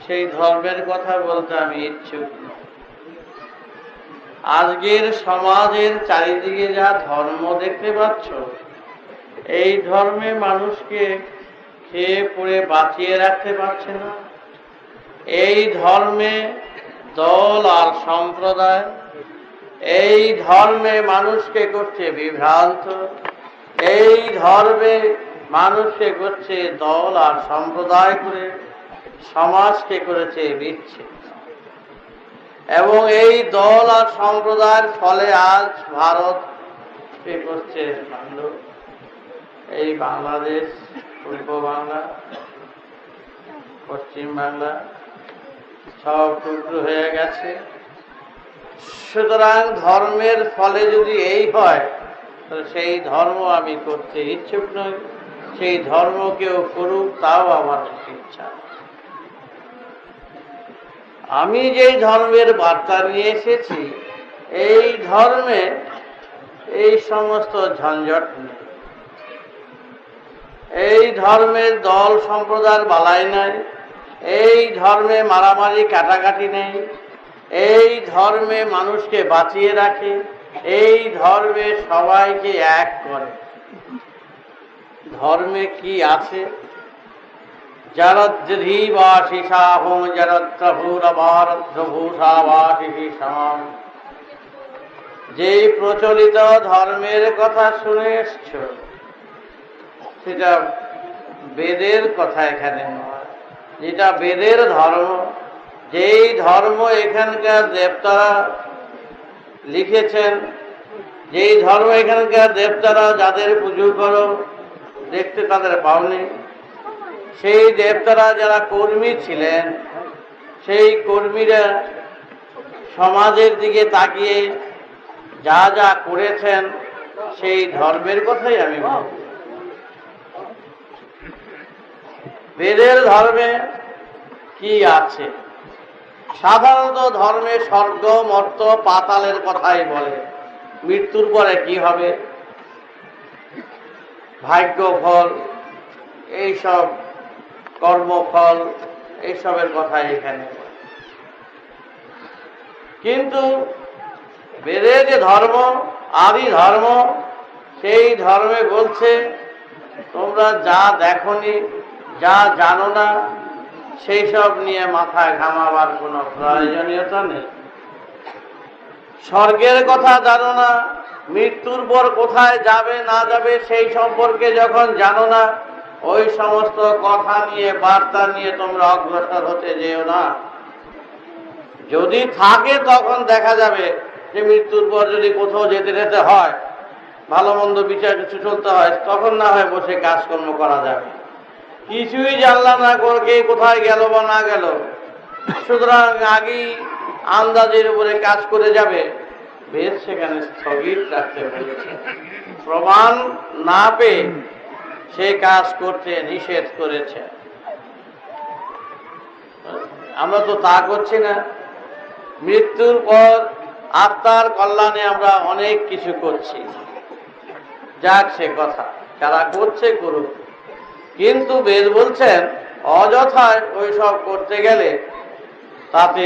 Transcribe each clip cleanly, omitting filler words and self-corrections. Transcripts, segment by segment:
সেই ধর্মের কথা বলতে আমি ইচ্ছুক নই। আজকের সমাজের চারিদিকে যা ধর্ম দেখতে পাচ্ছ, এই ধর্মে মানুষকে খেয়ে পড়ে বাঁচিয়ে রাখতে পারছে না। এই ধর্মে দল আর সম্প্রদায়, এই ধর্মে মানুষকে করছে বিভ্রান্ত, এই ধর্মে মানুষকে করছে দল আর সম্প্রদায় করে, সমাজকে করেছে বিচ্ছিন্ন। এবং এই দল আর সম্প্রদায়ের ফলে আজ ভারতকে করছে ভাঙল। এই বাংলাদেশ, পূর্ব বাংলা, পশ্চিম বাংলা সব টুকরো হয়ে গেছে। সুতরাং ধর্মের ফলে যদি এই হয়, তাহলে সেই ধর্ম আমি করতে ইচ্ছুক নই। সেই ধর্ম কেউ করুক, তাও আমার ইচ্ছা। আমি যেই ধর্মের বার্তা নিয়ে এসেছি, এই ধর্মে এই সমস্ত ঝঞ্ঝট নেই। এই ধর্মের দল সম্প্রদায়ের বালাই নাই। এই ধর্মে মারামারি কাটাকাটি নেই। এই ধর্মে মানুষকে বাঁচিয়ে রাখে। এই ধর্মে সবাইকে এক করে। ধর্মে কি আছে? জরদ্ধিবাশিষাহং জরদ্রভূরভারদ্রভূষাবাশিষাম। যেই প্রচলিত ধর্মের কথা শুনে এসছ, সেটা বেদের কথা এখানে নয়। যেটা বেদের ধর্ম, যেই ধর্ম এখানকার দেবতারা লিখেছেন, যেই ধর্ম এখানকার দেবতারা যাদের পুজো করো দেখতে তাদের পাওনি, সেই দেবতারা যারা কর্মী ছিলেন, সেই কর্মীরা সমাজের দিকে তাকিয়ে যা যা করেছেন, সেই ধর্মের কথাই আমি বলব। বেদের ধর্মে কি আছে? সাধারণত ধর্মে স্বর্গ, মর্ত, পাতালের কথাই বলে। মৃত্যুর পরে কি হবে, ভাগ্য ফল, এইসব কর্মফল, এইসবের কথাই এখানে। কিন্তু বেদের যে ধর্ম, আদি ধর্ম, সেই ধর্মে বলছে তোমরা যা দেখনি, যা জানো না, সেই সব নিয়ে মাথায় ঘামাবার কোনো প্রয়োজনীয়তা নেই। স্বর্গের কথা জানো না, মৃত্যুর পর কোথায় যাবে না যাবে সেই সম্পর্কে যখন জানো না, ওই সমস্ত কথা নিয়ে, বার্তা নিয়ে তোমরা অগ্রসর হতে যেও না। যদি থাকে তখন দেখা যাবে যে মৃত্যুর পর যদি কোথাও যেতে যেতে হয়, ভালো মন্দ বিচার কিছু চলতে হয়, তখন না হয় বসে কাজকর্ম করা যাবে। কিছুই জানলাম না কে কোথায় গেল বা না গেল, সুতরাং আগেই আন্দাজের উপরে কাজ করে যাবে। বেদ সেখানে স্থগিত রাখতে বলেছে। প্রমাণ না পেয়ে সে কাজ করতে নিষেধ করেছে। আমরা তো তা করছি না। মৃত্যুর পর আত্মার কল্যাণে আমরা অনেক কিছু করছি, যাক সে কথা, যারা করছে করুক। কিন্তু বেদ বলছেন অযথায় ওইসব করতে গেলে তাতে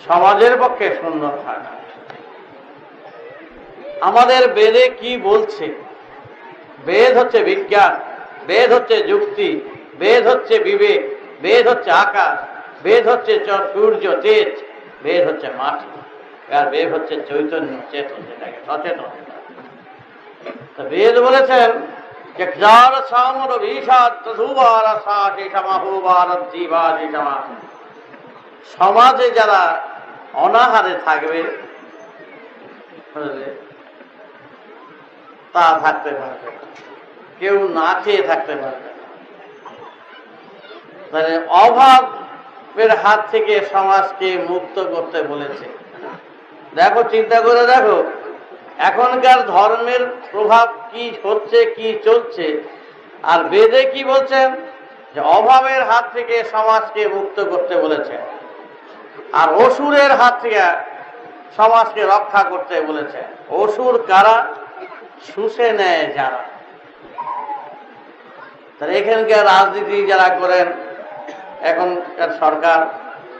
সমাজের পক্ষে সুন্দর হয় না। আমাদের বেদে কি বলছে? বেদ হচ্ছে বিজ্ঞান, বেদ হচ্ছে যুক্তি, বেদ হচ্ছে বিবেক, বেদ হচ্ছে আকাশ, বেদ হচ্ছে সূর্য, তেজ, বেদ হচ্ছে মাটি, আর বেদ হচ্ছে চৈতন্য, চেতন, যেটাকে সচেতন। বেদ বলেছেন যে সমাজে যারা অনাহারে থাকবে তা থাকতে পারবে, কেউ না খেয়ে থাকতে পারবে। মানে অভাবের হাত থেকে সমাজকে মুক্ত করতে বলেছে। দেখো, চিন্তা করে দেখো, এখনকার ধর্মের প্রভাব কি হচ্ছে, কি চলছে, আর বেদে কি বলছেন? যে অভাবের হাত থেকে সমাজকে মুক্ত করতে বলেছে, আর অসুরের হাত থেকে সমাজকে রক্ষা করতে বলেছে। অসুর কারা? শুষে নেয় যারা। তাহলে এখানকার রাজনীতি যারা করেন, এখনকার সরকার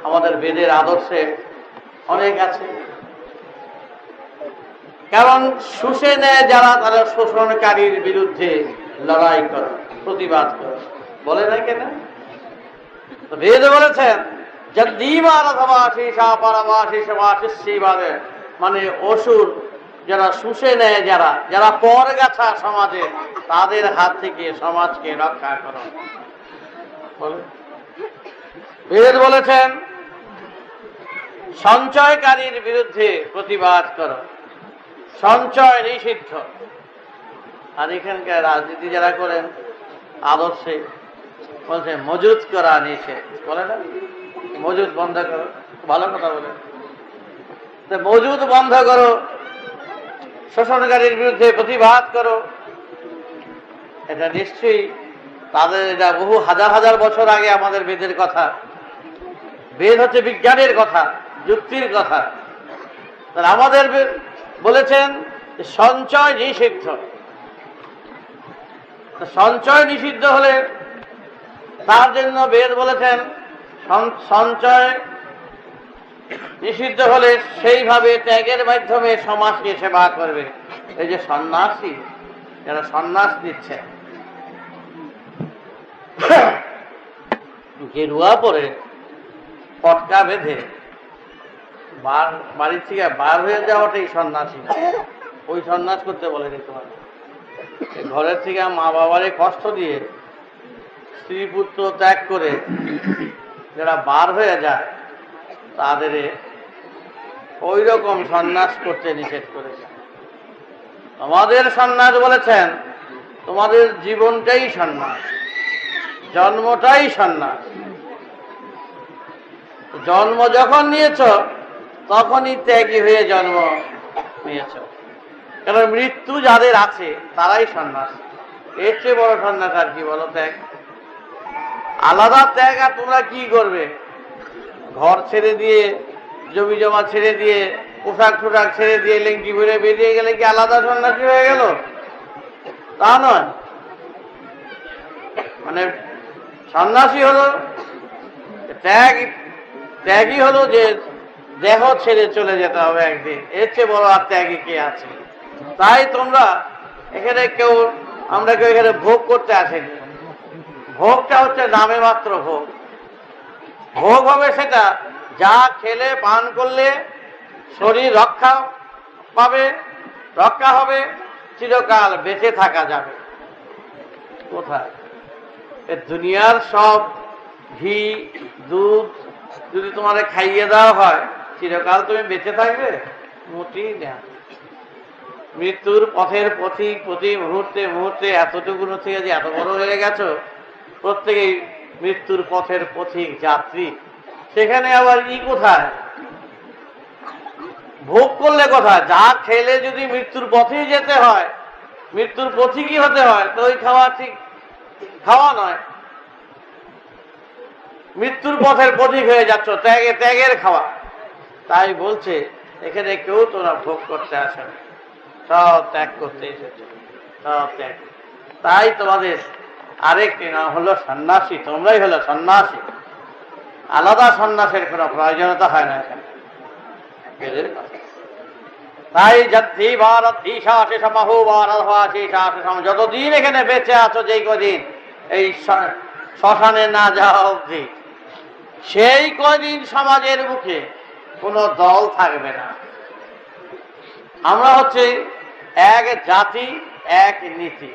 আমাদের বেদের আদর্শে অনেক আছে, কারণ শুষে নেয় যারা, তারা শোষণকারীর বিরুদ্ধে লড়াই করে, প্রতিবাদ করে, বলে না কেন? বেদ বলেছেন মানে অসুর যারা শুষে নেয়, যারা যারা পরগাছা সমাজে, তাদের হাত থেকে সমাজকে রক্ষা করো। বেদ বলেছেন সঞ্চয়কারীর বিরুদ্ধে প্রতিবাদ করো, সঞ্চয় নিষিদ্ধ। আর এখানকার রাজনীতি যারা করেন আদর্শে বলছে মজুদ করা নিষেধ, বলে না? মজুদ বন্ধ করো, ভালো কথা বলে, মজুদ বন্ধ করো, শোষণকারীর বিরুদ্ধে প্রতিবাদ করো। এটা নিশ্চয়ই তাদের, এটা বহু হাজার হাজার বছর আগে আমাদের বেদের কথা। বেদ হচ্ছে বিজ্ঞানের কথা, যুক্তির কথা। আমাদের বলেছেন সঞ্চয় নিষিদ্ধ। সঞ্চয় নিষিদ্ধ হলে তার জন্য বেদ বলেছেন সঞ্চয় নিষিদ্ধ হলে সেইভাবে ত্যাগের মাধ্যমে সমাজকে সেবা করবে। এই যে সন্ন্যাসী যারা সন্ন্যাস দিচ্ছে, গেরুয়া পরে পটকা বেঁধে বাড়ির থেকে বার হয়ে যাওয়াটাই সন্ন্যাসী, ওই সন্ন্যাস করতে বলেনি তোমার। ঘরের থেকে মা বাবারে কষ্ট দিয়ে স্ত্রী পুত্র ত্যাগ করে যারা বার হয়ে যায়, তাদের ওই রকম সন্ন্যাস করতে নিষেধ করেছে। তোমাদের সন্ন্যাস বলেছেন তোমাদের জীবনটাই সন্ন্যাস, জন্মটাই সন্ন্যাস। জন্ম যখন নিয়েছ তখনই ত্যাগী হয়ে জন্ম নিয়েছ, কারণ মৃত্যু যাদের আছে তারাই সন্ন্যাস। এর চেয়ে বড় সন্ন্যাস আর কি বলো? ত্যাগ, আলাদা ত্যাগ। আর তোমরা কি করবে? ঘর ছেড়ে দিয়ে, জমি জমা ছেড়ে দিয়ে, পোশাক টোশাক ছেড়ে দিয়ে লেংটি ভরে বেরিয়ে গেলে কি আলাদা সন্ন্যাসী হয়ে গেল? তা নয়। মানে সন্ন্যাসী হলো ত্যাগ, ত্যাগই হলো যে দেহ ছেড়ে চলে যেতে হবে একদিন। এর চেয়ে বড় আর ত্যাগী কে আছে? তাই তোমরা এখানে কেউ, আমরা কেউ এখানে ভোগ করতে আসেনি। ভোগটা হচ্ছে নামে মাত্র ভোগ। ভোগ হবে সেটা যা খেলে পান করলে শরীর রক্ষা পাবে, রক্ষা হবে, চিরকাল বেঁচে থাকা যাবে। কোথায়? দুনিয়ার সব ঘি দুধ যদি তোমার খাইয়ে দেওয়া হয়, চিরকাল তুমি বেঁচে থাকবে? মোটেই না। মৃত্যুর পথের পথিক, প্রতি মুহূর্তে মুহূর্তে এতটুকু থেকে যে এত বড় হয়ে গেছো, প্রত্যেকেই মৃত্যুর পথের পথিক যাত্রী। সেখানে আবার কোথায় ভোগ করলে কোথায়? যা খেলে যদি মৃত্যুর পথেই যেতে হয়, মৃত্যুর পথিকই হতে হয়, তো ওই খাওয়া ঠিক খাওয়া নয়। মৃত্যুর পথের পথিক হয়ে যাচ্ছ, ত্যাগের খাওয়া। তাই বলছে এখানে কেউ তোরা ভোগ করতে আসে না, সব ত্যাগ করতে এসেছে, সব ত্যাগ। তাই তোমাদের আরেকটি নাম হলো সন্ন্যাসী। তোমরাই হলো সন্ন্যাসী। আলাদা সন্ন্যাসের কোনো প্রয়োজনীয়তা হয় না এখানে। তাই যতদিন এখানে বেঁচে আছো, যেই কদিন এই শ্মশানে না যাওয়া অবধি, সেই কদিন সমাজের মুখে কোনো দল থাকবে না। আমরা হচ্ছে এক জাতি, এক নীতি।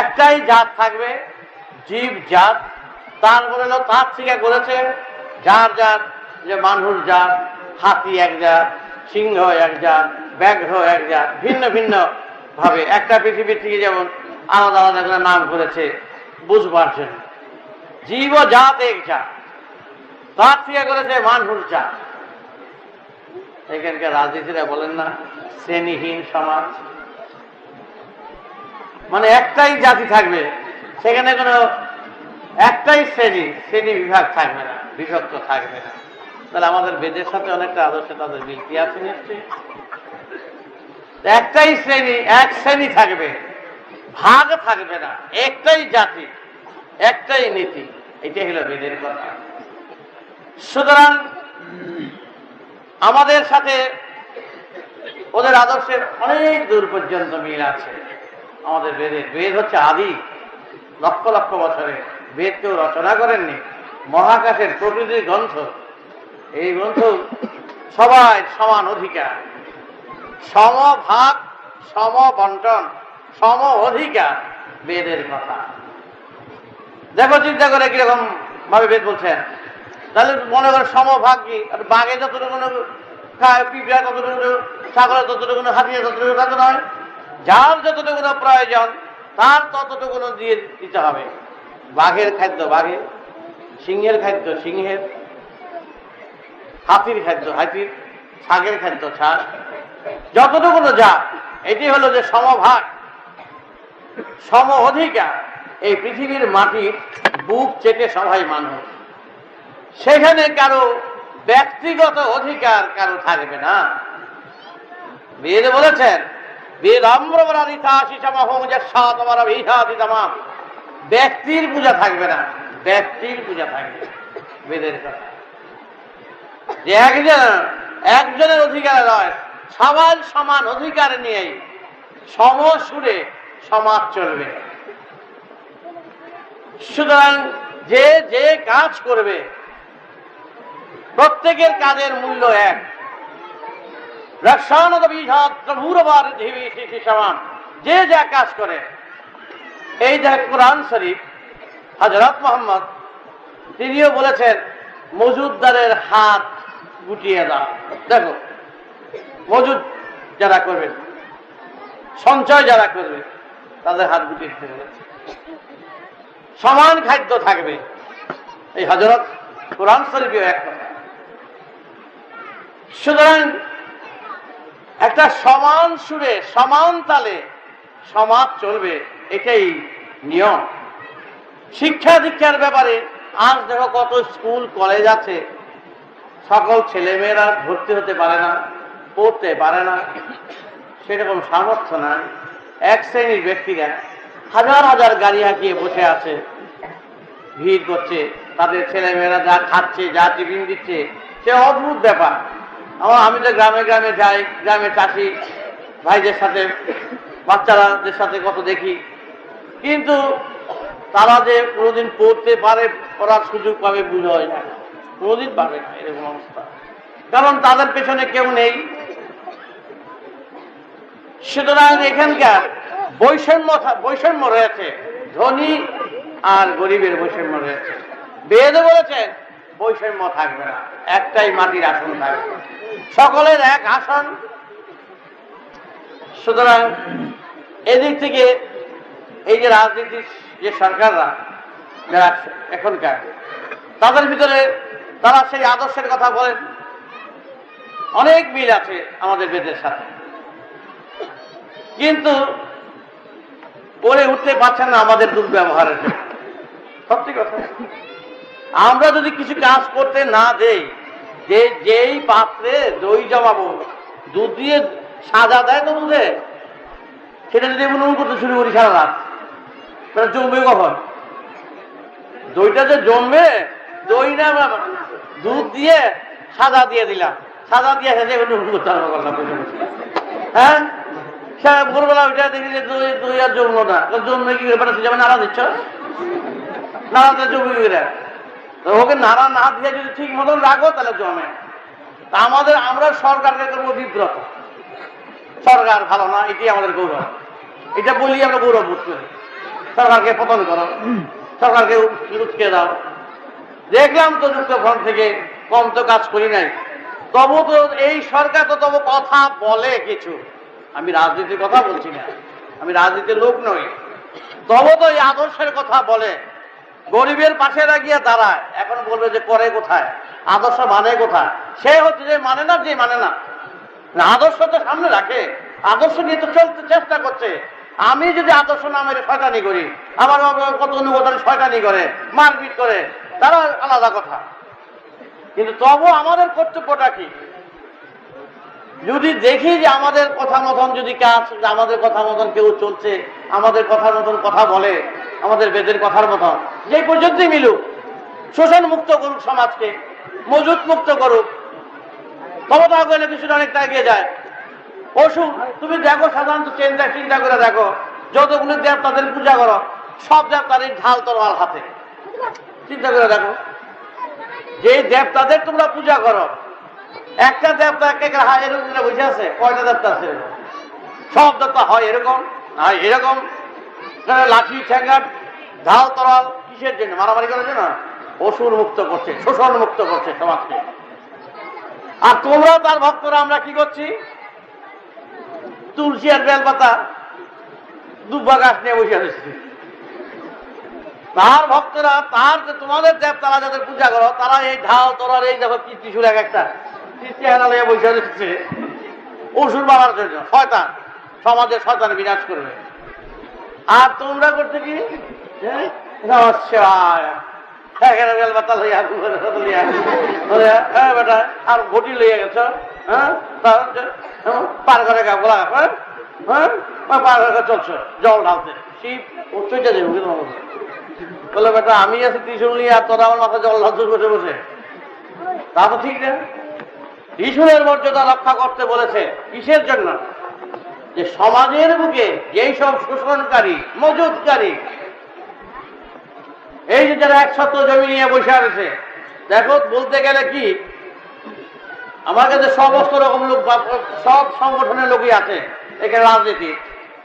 একটাই জাত থাকবে, জীব জাত। তারপরে তার থেকে করেছে যার যার, যে মানুষ জাত, হাতি এক জাত, সিংহ এক জাত, ব্যাঘ্র এক জাত, ভিন্ন ভিন্ন ভাবে একটা পৃথিবীর থেকে যেমন আলাদা আলাদা করে নাম করেছে বুঝবার জন্য। জীব জাত এক জাত, তার থেকে করেছে মানুষ জাত। এখানকার রাজনীতিরা বলেন না শ্রেণীহীন সমাজ, মানে একটাই জাতি থাকবে, সেখানে কোনো একটাই শ্রেণী বিভাগ থাকবে না, বিভক্ত থাকবে না। তাহলে আমাদের বেদের সাথে অনেকটা আদর্শে তাদের মিলতি আছে নিশ্চয়ই। একটাই শ্রেণী, এক শ্রেণী থাকবে, ভাগ থাকবে না, একটাই জাতি। একটাই নীতি, এটাই হলো বেদের কথা। সুতরাং আমাদের সাথে ওদের আদর্শের অনেক দূর পর্যন্ত মিল আছে। আমাদের বেদ হচ্ছে আদি, লক্ষ লক্ষ বছরে বেদ কেউ রচনা করেননি, মহাকাশের প্রকৃতির গ্রন্থ। এই গ্রন্থ সবাই সমান অধিকার, সমভাগ, সমবন্টন, সম অধিকার, বেদের কথা। দেখো চিন্তা করে কিরকম ভাবে বেদ বলছেন। তাহলে মনে করে সমভাগ কি, বাঘে যতটুকু খায়, পিঁপড়া ততটুকু, ছাগলের ততটুকু, হাতিয়ে ততটুকু, তা তো নয়। যার যতটুকু প্রয়োজন তার ততটুকু দিয়ে দিতে হবে। বাঘের খাদ্য বাঘের, সিংহের খাদ্য সিংহের, হাতির খাদ্য হাতির, ছাগের খাদ্য ছাগ, যতটুকু যা। এটি হলো যে সমভাগ, সম অধিকার। এই পৃথিবীর মাটির বুক চেটে সবাই মানুষ, সেখানে কারো ব্যক্তিগত অধিকার কারো থাকবে না। বেদ বলেছেন, ব্যক্তির পূজা থাকবে না, ব্যক্তির পূজা থাকবে। বেদের কথা যে একজনের অধিকার নয়, সবাই সমান অধিকার নিয়েই সমসুরে সমাজ চলবে। সুতরাং যে যে কাজ করবে প্রত্যেকের কাজের মূল্য এক। যে যা কাজ করে, এই যে কোরআন শরীফ হযরত মুহাম্মদ তিনিও বলেছেন, মজুদদারের হাত গুটিয়ে দাও। দেখো, মজুদ যারা করবে, সঞ্চয় যারা করবে, তাদের হাত গুটিয়ে দিতে বলেছে। সমান খাদ্য থাকবে, এই হযরত কোরআন শরীফেও এক কথা। সুতরাং একটা সমান সুরে সমান তালে সমাজ চলবে, এটাই নিয়ম। শিক্ষা দীক্ষার ব্যাপারে আজ দেখো কত স্কুল কলেজ আছে, সকল ছেলেমেয়েরা ভর্তি হতে পারে না, পড়তে পারে না, সেরকম সামর্থ্য নাই। এক শ্রেণীর ব্যক্তিরা হাজার হাজার গাড়ি হাঁকিয়ে বসে আছে, ভিড় করছে, তাদের ছেলেমেয়েরা যা খাচ্ছে, যা টিফিন দিচ্ছে, সে অদ্ভুত ব্যাপার। আমি তো গ্রামে গ্রামে যাই, গ্রামে চাষি ভাইদের সাথে, বাচ্চারাদের সাথে কত দেখি, কিন্তু তারা যে কোনোদিন পড়তে পারে, পড়ার সুযোগ পাবে বুঝে হয় না, কোনোদিন পাবে না এরকম অবস্থা, কারণ তাদের পেছনে কেউ নেই। সুতরাং এখানকার বৈষম্য রয়েছে, ধনী আর গরিবের বৈষম্য রয়েছে। বেদ বলেছেন বৈষম্য থাকবে না, একটাই মাটির আসন থাকবে, সকলের এক আসন। সুতরাং এদিক থেকে এই যে রাজনীতির যে সরকাররা যারা এখনকার, তাদের ভিতরে তারা সেই আদর্শের কথা বলেন, অনেক মিল আছে আমাদের বেদের সাথে, কিন্তু বলে উঠতে পারছেন না আমাদের দুর্ব্যবহারের জন্য। সত্যি কথা, আমরা যদি কিছু কাজ করতে না দেই, যে যেই পাত্রে দই জমাবো, দুধ দিয়ে সাজা দেয় তো দুধে, সেটা যদি এমন করতে শুরু করি সারা রাত, তাহলে জমবে কখন? দইটা যে জমবে, দই না দুধ দিয়ে সাজা দিয়ে দিলাম, সাজা দিয়ে হ্যাঁ, ভোরবেলা ওইটা দেখি যে দই আর জমলো না, জমবে কি ব্যাপারে যাবে, নাড়া দিচ্ছ, নাড়াতে জমবে কি করে? ওকে নাড়া না দিয়ে যদি ঠিক মতন রাখো তাহলে জমে। তা আমরা সরকারকে করবো বিব্রত, সরকার ভালো না, এটি আমাদের গৌরব, এটা বলি আমরা গৌরব বোধ করি। সরকারকে পতন করো, সরকারকে উৎকে দাও। দেখলাম তো যুক্তফ্রন্ট থেকে কম তো কাজ করি নাই, তবু তো এই সরকার তো তবু কথা বলে কিছু। আমি রাজনীতির কথা বলছি না, আমি রাজনীতির লোক নই, তবু তো এই আদর্শের কথা বলে, গরিবের পাশে গিয়ে দাঁড়ায়। এখন বলবে যে করে কোথায়, আদর্শ মানে কোথায়? সে হচ্ছে যে মানে না, যে মানে না, আদর্শ তো সামনে রাখে, আদর্শ নিয়ে তো চলতে চেষ্টা করছে। আমি যদি আদর্শ নামের শয়তানি করি, আমার কত অনুগত শয়তানি করে, মারপিট করে, তারা আলাদা কথা, কিন্তু তবু আমাদের কর্তব্যটা কি? যদি দেখি যে আমাদের কথা মতন যদি কাজ, আমাদের কথা মতন কেউ চলছে, আমাদের কথা মতন কথা বলে, আমাদের বেদের কথার মতো যে পর্যন্তই মিলুক, শোষণ মুক্ত করুক সমাজকে, মজুত মুক্ত করুক, ক্ষমতা করলে কিছুটা অনেকটা এগিয়ে যায়। অসুখ তুমি দেখো, সাধারণত চিন্তা করে দেখো, যতগুলো দেবতাদের পূজা করো সব দেবতাদের ঢাল তরোয়াল হাতে। চিন্তা করে দেখো, যে দেবতাদের তোমরা পূজা করো, একটা দেবতা একটা হায় এরকম বুঝে আছে, কয়টা দেবতা আছে? সব দেবতা হয় এরকম, হয় এরকম, লাঠি ঠেঙ্গার ঢাল তরোয়াল কিসের জন্য? মারামারি করার জন্য? অসুর মুক্ত করছে, শোষণ মুক্ত করছে সমাজকে। আর তোমরা তার ভক্তরা আমরা কি করছি? তুলসী আর বেলপাতা দুব্বা গাছ নিয়ে বসে আসছি। তার ভক্তরা, তার তোমাদের দেবতারা যাদের পূজা করো, তারা এই ঢাল তরোয়াল, এই দেখো কি ত্রিশূল এক একটা চেহারা নিয়ে বসে আসছে অসুর মারার জন্য। শয়তান, সমাজের শয়তান বিনাশ করবে। আর তোমরা করতে কি? এখানে বেলপাতা লইয়া বেটা আর ঘটি লইয়া গেছ, হ্যাঁ পার করে গোলা পার করে চলছ জল ঢালতে, শিব উচ্চটা দেব বলে বেটা আমি আছি ত্রিশূল নিয়ে, আর তোরা আমার মাথায় জল ঢালছ বসে বসে। তা তো ঠিক না। ত্রিশূলের মর্যাদা রক্ষা করতে বলেছে কিসের জন্য? যে সমাজের বুকে যেই সব শোষণকারী, মজুতকারী, এই যে যারা 100 জমি নিয়ে বসে আছে, দেখো বলতে গেলে কি আমার কাছে সমস্ত রকম লোক, সব সংগঠনের লোকই আছে এখানে রাজনীতি,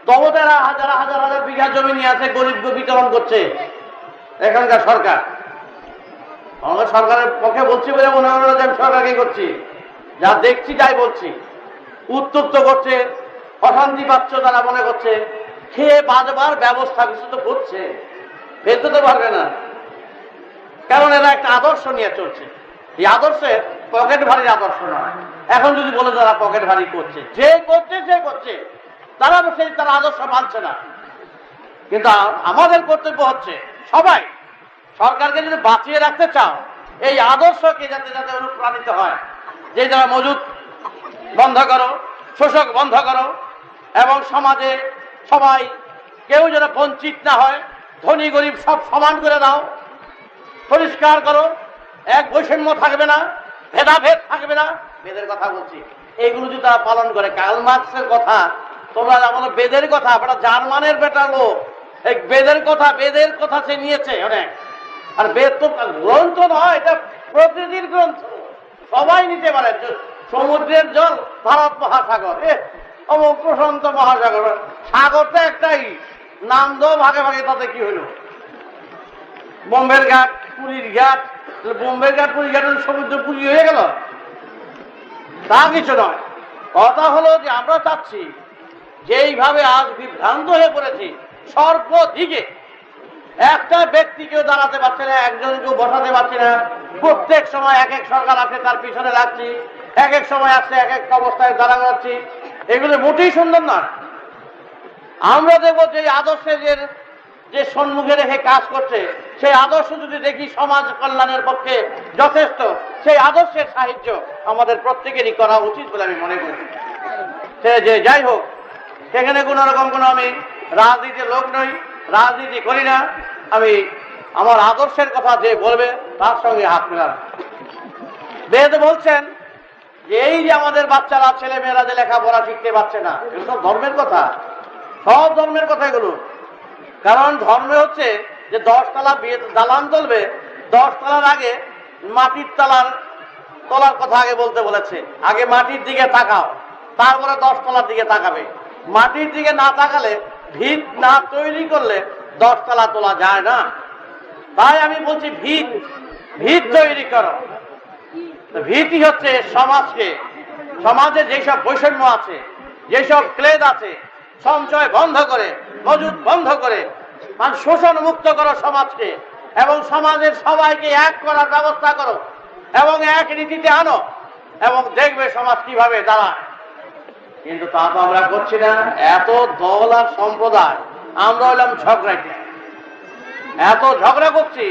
তবু তারা হাজার হাজার হাজার বিঘা জমি নিয়ে আছে, গরিব বিতরণ করছে এখানকার সরকার। আমাদের সরকারের পক্ষে বলছি বলে মনে হলো যে আমি সরকারকে করছি, যা দেখছি তাই বলছি। উত্তপ্ত করছে, অশান্তি পাচ্ছ তারা মনে করছে, খেয়ে বাঁচবার ব্যবস্থা কিছু তো করছে, ফেলতে তো পারবে না, কারণ এরা একটা আদর্শ নিয়ে চলছে। এই আদর্শে পকেট ভারীর আদর্শ নয়। এখন যদি বলে তারা পকেট ভারী করছে, যে করছে তারা তারা আদর্শ মানছে না। কিন্তু আমাদের কর্তব্য হচ্ছে সবাই, সরকারকে যদি বাঁচিয়ে রাখতে চাও, এই আদর্শকে যাতে যাতে অনুপ্রাণিত হয়, যে যারা মজুদ বন্ধ করো, শোষক বন্ধ করো, এবং সমাজে সবাই কেউ যেন বঞ্চিত না হয়, ধনী গরিব সব সমান করে দাও, পরিষ্কার করো, এক বৈষম্য থাকবে না, ভেদাভেদ থাকবে না। বেদের কথা বলছি, এইগুলো যদি তারা পালন করে, কার্ল মার্কসের কথা তোমরা বলো, বেদের কথা, আপনারা জার্মানের বেটা লোক, এই বেদের কথা সে নিয়েছে অনেক। আর বেদ তো গ্রন্থ নয়, এটা প্রকৃতির গ্রন্থ, সবাই নিতে পারে। সমুদ্রের জল ভারত মহাসাগর, অমুক প্রশান্ত মহাসাগর, সাগর তো একটাই, নাম দাও ভাগে ভাগে, তাতে কি হইল? বোম্বের ঘাট, পুরীর ঘাট, বোম্বের ঘাট পুরীর ঘাট সমুদ্র পুরী হয়ে গেল? তা কিছু নয়। কথা হলো যে আমরা চাচ্ছি, যেইভাবে আজ বিভ্রান্ত হয়ে পড়েছি, সর্বদিকে একটা ব্যক্তিকেও দাঁড়াতে পারছে না, একজনকেও বসাতে পারছি না, প্রত্যেক সময় এক এক সরকার আছে তার পিছনে লাগছি, এক এক সময় আসছে এক এক অবস্থায় দাঁড়ানো যাচ্ছি, এগুলো মোটেই সুন্দর নয়। আমরা দেখবো যে আদর্শের যে সম্মুখে রেখে কাজ করছে, সেই আদর্শ যদি দেখি সমাজ কল্যাণের পক্ষে যথেষ্ট, সেই আদর্শের সাহায্য আমাদের প্রত্যেকেরই করা উচিত বলে আমি মনে করি। সে যে যাই হোক, সেখানে কোনো রকম কোনো আমি রাজনীতির লোক নই, রাজনীতি করি না। আমি আমার আদর্শের কথা যে বলবে তার সঙ্গে হাত মেলান। বেদ বলছেন যে এই যে আমাদের বাচ্চারা, ছেলে মেয়েরা যে লেখাপড়া শিখতে পারছে না, এগুলো সব ধর্মের কথা, সব ধর্মের কথা এগুলো। কারণ ধর্মে হচ্ছে যে 10 তলা দালান চলবে, 10 তলার আগে মাটির তলার কথা আগে বলতে বলেছে। আগে মাটির দিকে তাকাও, তারপরে 10 তলার দিকে তাকাবে। মাটির দিকে না তাকালে, ভিত না তৈরি করলে 10 তলা তোলা যায় না। তাই আমি বলছি ভিত তৈরি করো। ভিতই হচ্ছে সমাজে যেসব বৈষম্য আছে, যেসব ক্লেদ আছে, সঞ্চয় বন্ধ করে, মজুদ বন্ধ করে, মানে শোষণ মুক্ত করো সমাজকে, এবং সমাজের সবাইকে এক করার ব্যবস্থা করো, এবং এক নীতিতে আনো, এবং দেখবে সমাজ কিভাবে দাঁড়ায়। কিন্তু তা তো আমরা করছি না। এত দল আর সম্প্রদায়, আমরা হলাম ঝগড়াইতে, এত ঝগড়া করছি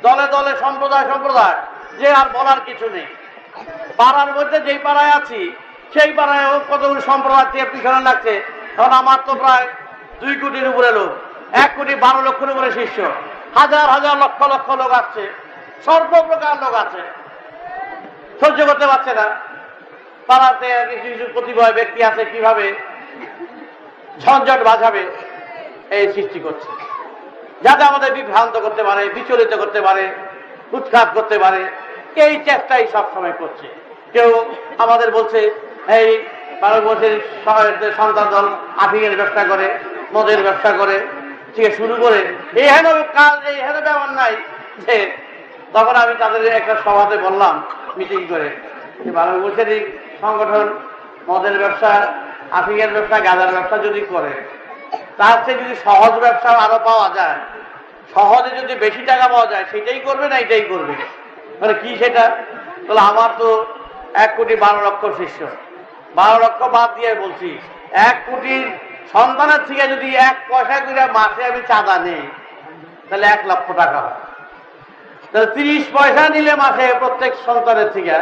দলে দলে, সম্প্রদায় যে আর বলার কিছু নেই। পাড়ার মধ্যে যেই পাড়ায় আছি, সেই পাড়ায় কতগুলো সম্প্রদায় পিছনে লাগছে। কারণ আমার তো প্রায় 2 কোটির উপরে লোক, 1,12,00,000 উপরে শিষ্য, হাজার হাজার লক্ষ লক্ষ লোক আসছে, সর্বপ্রকার লোক আছে, সহ্য করতে পারছে না। পাড়াতে কিছু কিছু প্রতিভা ব্যক্তি আছে, কিভাবে ঝঞ্ঝট বাজাবে এই সৃষ্টি করছে, যাতে আমাদের বিভ্রান্ত করতে পারে, বিচলিত করতে পারে, উৎখাত করতে পারে। এই চেষ্টাই সবসময় করছে। কেউ আমাদের বলছে এই 12 বছরের সন্তান দল আফিংয়ের ব্যবসা করে, মদের ব্যবসা করে, ঠিক শুরু করে এই হেন কাজ, এই হেন ব্যাপার নাই যে। তখন আমি তাদের একটা সভাতে বললাম, মিটিং করে, যে 12 বছরের সংগঠন মদের ব্যবসা, আফিংয়ের ব্যবসা, গাঁজার ব্যবসা যদি করে, তার চেয়ে যদি সহজ ব্যবসা আরো পাওয়া যায়, সহজে যদি বেশি টাকা পাওয়া যায়, সেটাই করবে না এটাই করবে? মানে কি সেটা? তাহলে আমার তো 1,12,00,000 শিষ্য, 12 লক্ষ বাদ দিয়ে বলছি, 1 কোটির সন্তানের থেকে যদি 1 পয়সা করে মাসে আমি চাঁদা নেই, তাহলে 1 লক্ষ টাকা হয়। তাহলে 30 পয়সা নিলে মাসে প্রত্যেক সন্তানের থেকে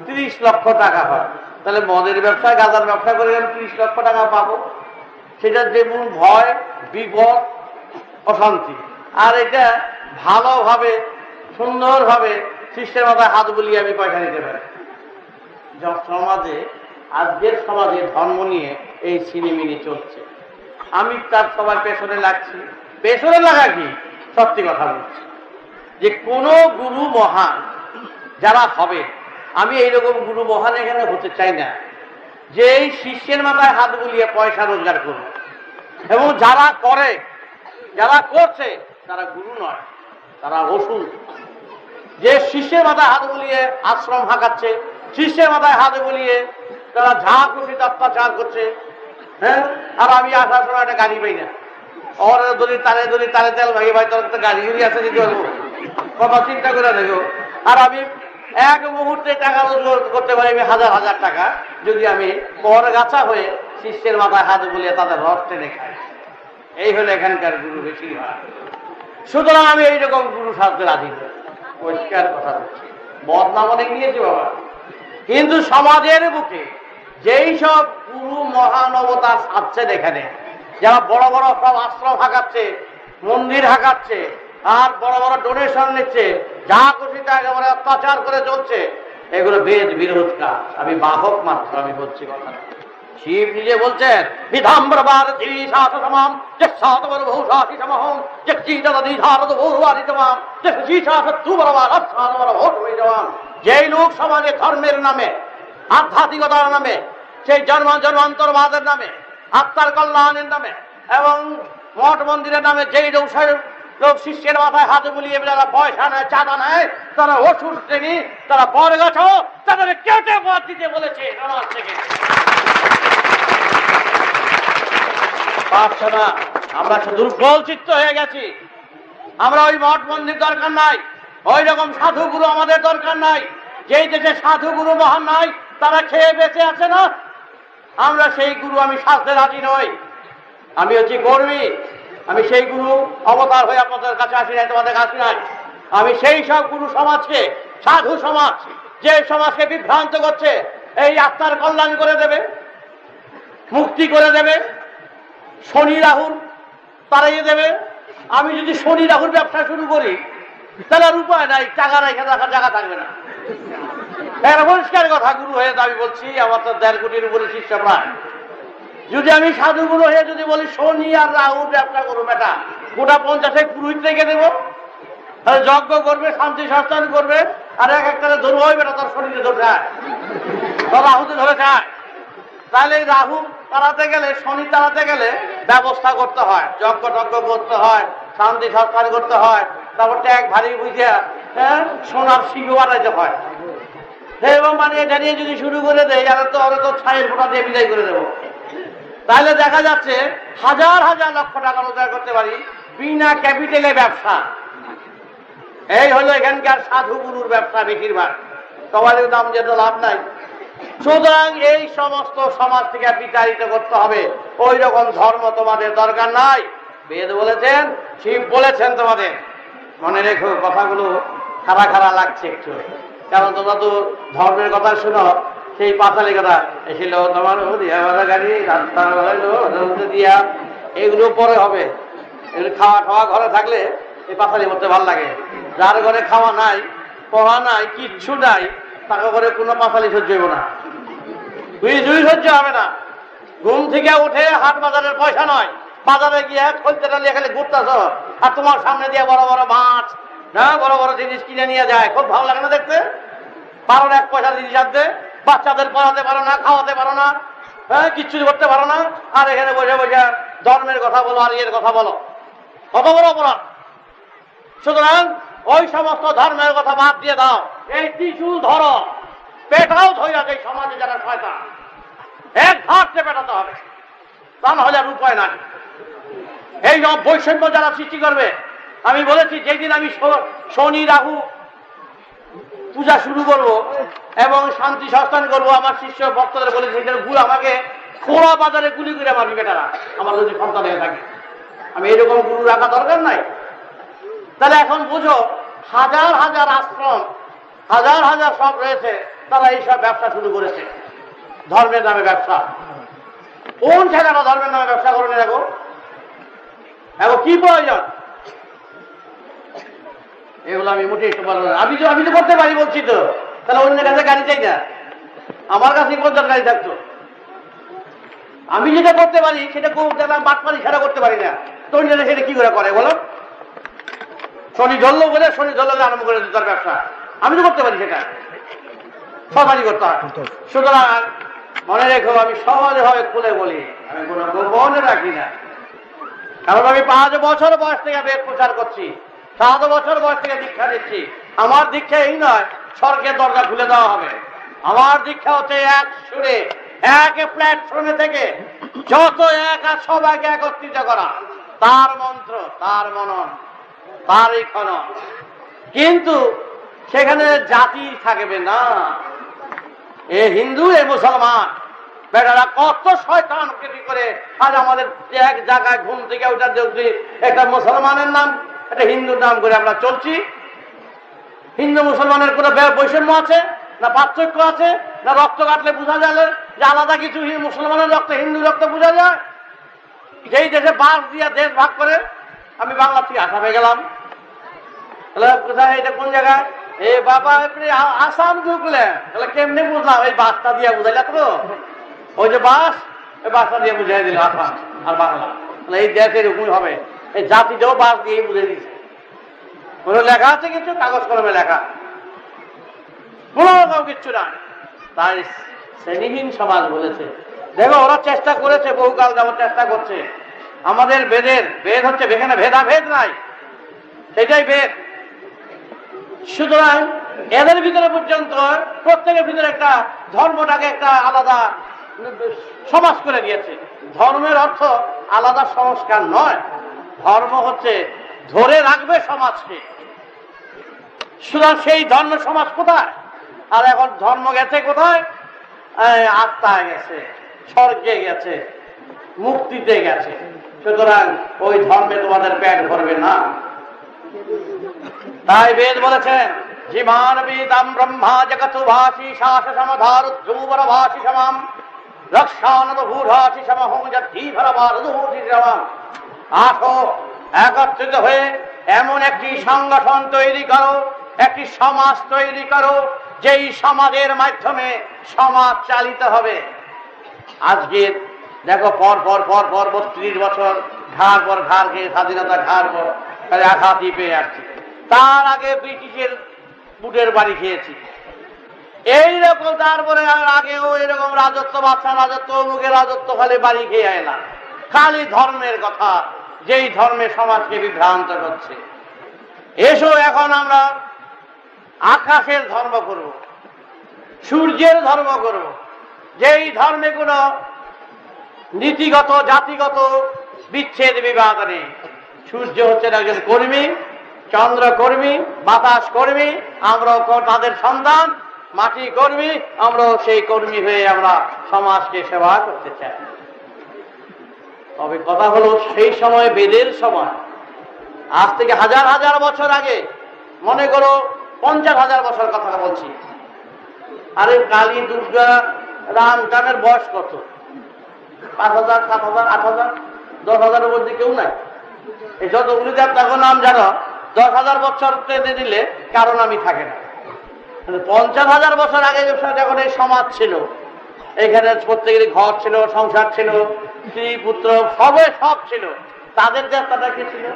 30 লক্ষ টাকা হয়। তাহলে মদের ব্যবসা, গাঁজার ব্যবসা করে আমি 30 লক্ষ টাকা পাবো। সেটার যে মূল ভয়, বিপদ, অশান্তি। আর এটা ভালোভাবে সুন্দরভাবে শিষ্যের মাথায় হাত বুলিয়ে আমি পয়সা নিতে পারি। সমাজে, আজকের সমাজে ধর্ম নিয়ে এই সিনেমিনি চলছে। আমি তার সবার পেছনে লাগছি। পেছনে লাগা কি? সত্যি কথা বলছি যে কোন গুরু মহান যারা হবে, আমি এইরকম গুরু মহান এখানে হতে চাই না যে এই শিষ্যের মাথায় হাত বুলিয়ে পয়সা রোজগার করবে। এবং যারা করে, যারা করছে, তারা গুরু নয়, তারা ওষুধ। যে শিষ্যের মাথায় হাত বুলিয়ে আশ্রম হাঁকাচ্ছে, শিষ্যের মাথায় হাত বুলিয়ে তারা যা খুশি অত্যাচার করছে, হ্যাঁ। আর আমি আসার সময় একটা গাড়ি পাই না, ওর তারে তেল ভাই ভাই, তোর তো গাড়ি গুড়ি আছে দিতে পারবো, কথা চিন্তা করে দেখো। আর আমি এক মুহূর্তে টাকা রোজগার করতে পারি, আমি হাজার হাজার টাকা, যদি আমি বড় গাছা হয়ে শিষ্যের মাথায় হাত বুলিয়ে তাদের রস টেনে খাই। এই হলো এখানকার গুরু বেশিরভাগ। সুতরাং আমি এইরকম গুরু সাজতে রাজি নই, পরিষ্কার কথা বলছি। বদনাম অনেক নিয়েছি বাবা, কিন্তু সমাজের বুকে যেই সব গুরু মহানবতা আসছেন এখানে, যারা বড় বড় সব আশ্রম হাঁকাচ্ছে, মন্দির হাঁকাচ্ছে, আর বড় বড় ডোনেশন নিচ্ছে, যা খুশি তা একেবারে অত্যাচার করে চলছে, এগুলো বেদ বিরোধ কাজ। আমি বাহক মাত্র, আমি বলছি কথা। শিব নিজে বলছেন, বিধাম্বরবার ত্রিশাসমাম যৎসাতবর বহুশাসি সমহম যৎচিতদধিধারদ বহুবাদিতমাম যৎশীশাসত্তুবরবার আচ্ছাদবর ভৌতবৈজমাম। যেই লোক সমাজে ধর্মের নামে, আধ্যাত্মিকতার নামে, সেই জন্মান্তরবাদের নামে, আত্মার কল্যাণের নামে এবং মঠ মন্দিরের নামে যেই লোক শিষ্যের মাথায় হাত বুলিয়ে যারা পয়সা নেয়, চাঁদা নেয়, তারা অসুর শ্রেণী, তারা বরগাছ, তাদের কেটে বাদ দিতে বলেছে সমাজ থেকে। পারছে না, আমরা দুর্বল চিত্ত হয়ে গেছি। আমরা ওই মঠ মন্দির দরকার নাই, ওই রকম সাধুগুরু আমাদের দরকার নাই। যেই দেশে সাধুগুরু মহান নাই, তারা খেয়ে বেঁচে আছে না, আমরা সেই গুরু আমি সাজতে রাজি নই। আমি হচ্ছি কর্মী, আমি সেই গুরু অবতার হয়ে আপনাদের কাছে আসি নাই, তোমাদের কাছে নাই। আমি সেই সব গুরু সমাজকে, সাধু সমাজ, যে সমাজকে বিভ্রান্ত করছে, এই আত্মার কল্যাণ করে দেবে, মুক্তি করে দেবে, শনি রাহুল তাড়িয়ে দেবে। আমি যদি শনি রাহুল ব্যবসা শুরু করি, তাহলে আর উপায় নাই, টাকা রেখে রাখার জায়গা থাকবে না। পরিষ্কার কথা, গুরু হয়ে দাবি বলছি, আমার তো 1.5 কোটির উপরে শিষ্য প্রায়। যদি আমি সাধুগুরু হয়ে যদি বলি শনি আর রাহু ব্যবসা করবো, বেটা গোটা 50 পুরোহিত রেখে দেবো, তাহলে যজ্ঞ করবে, শান্তি সস্থান করবে, আর এক একটা ধরবো, ওই বেটা তোর শনিতে ধরে যায়, তোর রাহুতে ধরে যায়। তাহলে রাহু তাড়াতে গেলে, শনি তাড়াতে গেলে ব্যবস্থা করতে হয়, যজ্ঞ টজ্ঞ করতে হয়, শান্তি সস্থান করতে হয়, তারপর ট্যাগ ভারী বুঝিয়া সোনার সিংহ বানাইতে হয়। এবং বানিয়ে জানিয়ে যদি শুরু করে দেয়, আমরা তো ছায়ের ফোঁটা দিয়ে বিদায় করে দেবো। তাহলে দেখা যাচ্ছে হাজার হাজার লক্ষ টাকা রোজগার করতে পারি বিনা ক্যাপিটালে ব্যবসা। এই হলো এখানকার সাধু গুরুর ব্যবসা বেশিরভাগ। সবার দাম যেতে লাভ নাই। সুতরাং এই সমস্ত সমাজ থেকে বিতাড়িত করতে হবে। ওই রকম ধর্ম তোমাদের দরকার নাই। বেদ বলেছেন, শিব বলেছেন, তোমাদের মনে রেখো। কথাগুলো খারা খারা লাগছে একটু, কারণ তোমরা তো ধর্মের কথা শুনো, সেই পাতালি কথা এসেছিল তোমার গাড়ি রাস্তা দিয়া, এগুলো পরে হবে। এগুলো খাওয়া খাওয়া ঘরে থাকলে এই পাঁচালি করতে ভালো লাগে। যার ঘরে খাওয়া নাই, পড়া নাই, কিচ্ছু নাই, তাকে ঘরে কোনো পাঁচালি সহ্য হইব না, জুই সহ্য হবে না। ঘুম থেকে উঠে হাট বাজারের পয়সা নয়, বাজারে গিয়ে খোলতেটা নিয়ে খালি ঘুরতেছ, আর তোমার সামনে দিয়ে বড় বড় মাছ, হ্যাঁ, বড় বড় জিনিস কিনে নিয়ে যায়, খুব ভালো লাগে না দেখতে? পারো না এক পয়সা জিনিস আনতে, বাচ্চাদের পড়াতে পারো না, খাওয়াতে পারো না, হ্যাঁ, কিচ্ছু করতে পারো না, আর এখানে বসে বসে ধর্মের কথা বলো আর এর কথা বলো, কত বড় অপরাধ। সুতরাং ওই সমস্ত ধর্মের কথা বাদ দিয়ে দাও, এই ত্রিশূল ধরো, পেটাও ধৈরা যে সমাজে যারা শয়তান, এক ঘাটতে পেটাতে হবে, তা না হলে আর উপায় নাই। এই বৈষম্য যারা সৃষ্টি করবে, আমি বলেছি যেদিন আমি শনি রাহু পূজা শুরু করব এবং শান্তি সস্থান করবো, আমার শিষ্য ভক্তদের বলেছি গুলো আমাকে খোড়া বাজারে গুলি করে মারবি বেটারা, আমার যদি সন্তান হয়ে থাকে। আমি এরকম গুরু রাখা দরকার নাই। তাহলে এখন বুঝো, হাজার হাজার আশ্রম, হাজার হাজার সব রয়েছে, তারা এইসব ব্যবসা শুরু করেছে, ধর্মের নামে ব্যবসা। কোন ঠেকানো ধর্মের নামে ব্যবসা করে দেখো, এখন কি প্রয়োজন? এগুলো আমি মোটেই একটু বলবো না। আমি তো করতে পারি বলছি তো, তাহলে অন্যের কাছে গাড়ি চাই না, আমার কাছে পঞ্চাশ গাড়ি থাকতো। আমি যেটা করতে পারি সেটা বাটপারি ছাড়া করতে পারি না, তো অন্যরা সেটা কি করে করে বলো? শনি ধরলো বলে শনি ধরলো আরম্ভ করে তার ব্যবসা, আমি তো করতে পারি সেটা, সবারই করতে হয়। সুতরাং মনে রেখো, আমি সহজভাবে খুলে বলি, আমি কোনো গোপনে রাখি না। কারণ আমি 5 বছর বয়স থেকে বেদ প্রচার করছি, 7 বছর বয়স থেকে দীক্ষা দিচ্ছি। আমার দীক্ষা এই নয় স্বর্গের দরজা খুলে দেওয়া হবে, আমার দীক্ষা হচ্ছে এক সুরে, এক প্ল্যাটফর্মে থেকে যত এক আর সবাইকে একত্রিত করা, তার মন্ত্র, তার মনন, তারই খনন। কিন্তু সেখানে জাতি থাকবে না, এ হিন্দু এ মুসলমান, বেটারা কত শয়তান কেটে করে আজ আমাদের এক জায়গায় ঘুম থেকে ওটা যদি একটা মুসলমানের নাম, একটা হিন্দুর নাম করে আমরা চলছি। হিন্দু মুসলমানের কোনো বৈষম্য আছে না, পার্থক্য আছে না? রক্ত কাটলে বোঝা যাবে যে আলাদা কিছু, মুসলমানের রক্ত হিন্দু রক্ত বোঝা যায়। যেই দেশে বাস দিয়ে দেশ ভাগ করে, আমি বাংলা থেকে আসাম হয়ে গেলাম, কোথায় এটা কোন জায়গায়? এ বাবা আসাম ঢুকলেন, তাহলে কেমনি বুঝলাম? এই বাসটা দিয়ে বুঝাইলা তো, ওই যে বাস, ওই বাসটা দিয়ে বুঝাই দিল আসাম আর বাংলা। তাহলে এই দেশ এরকমই হবে, এই জাতিটাও বাস দিয়েই বুঝে দিচ্ছে। কোনো লেখা আছে কিছু? কাগজ কলমে লেখা, কোনো কিচ্ছু না। তাই শ্রেণীহীন সমাজ বলেছে। দেখো, ওরা চেষ্টা করেছে, বহুকাল যাবত চেষ্টা করছে। আমাদের বেদ হচ্ছে, এখানে ভেদাভেদ নাই, সেটাই বেদ। সুতরাং এদের ভিতরে পর্যন্ত প্রত্যেকের ভিতরে একটা ধর্মটাকে একটা আলাদা সমাজ করে দিয়েছে। ধর্মের অর্থ আলাদা সংস্কার নয়, ধর্ম হচ্ছে ধরে রাখবে সমাজকে। সুতরাং সেই ধর্ম সমাজ কোথায়? আর এখন ধর্ম গেছে কোথায়? আত্মায় গেছে, স্বর্গে গেছে, মুক্তিতে গেছে। সুতরাং ওই ধর্মে তোমাদের পেট ভরবে না। তাই বেদ বলেছেন, জীমান বেদাম ব্রহ্মা জগতু ভাসি শাস সমধারুদ্রুবর ভাসি সমাম রক্ষানদ ভূরাসি সমহং যদ্ধীভর ভারদূতি সমাম। আসো, একত্রিত হয়ে এমন একটি সংগঠন তৈরি করো, একটি সমাজ তৈরি করো, যেই সমাজের মাধ্যমে সমাজ চালিত হবে। আজকে দেখো, পর পর পর পর 32 বছর ঘাড় পর ঘাড় খেয়ে স্বাধীনতা ঘাড় পর আঘাতই পেয়ে আসছি। তার আগে ব্রিটিশের বুটের বাড়ি খেয়েছি, এইরকম। তারপরে আগেও এরকম রাজত্ব, বাচ্চা রাজত্ব, মুখে রাজত্ব, খালি বাড়ি খেয়ে এলাম। খালি ধর্মের কথা, যেই ধর্মে সমাজকে বিভ্রান্ত করছে। এসো, এখন আমরা আকাশের ধর্ম করব, সূর্যের ধর্ম করব, যেই ধর্মে কোনো নীতিগত জাতিগত বিচ্ছেদ বিবাদ নেই। সূর্য হচ্ছেন একজন কর্মী, চন্দ্র কর্মী, বাতাস কর্মী, আমরাও তাদের সন্তান, মাটি কর্মী, আমরাও সেই কর্মী হয়ে আমরা সমাজকে সেবা করতে চাই। তবে কথা হলো, সেই সময় বেদের সময়, আজ থেকে হাজার হাজার বছর আগে, মনে করো 50,000 বছর কথা বলছি। আরে কালী, দুর্গা, রাম টামের বয়স কত? 5,000, 7,000, 8,000, 10,000-এর মধ্যে কেউ নাই। এই যতগুলি দেবতার নাম জানো 10,000 বছর পেতে দিলে কারো নামই থাকে না। 50,000 বছর আগে যখন এই সমাজ ছিল, এখানে প্রত্যেকেরই ঘর ছিল, সংসার ছিল, স্ত্রী পুত্র সব ছিল, তাদের দেবতাটা কি ছিল?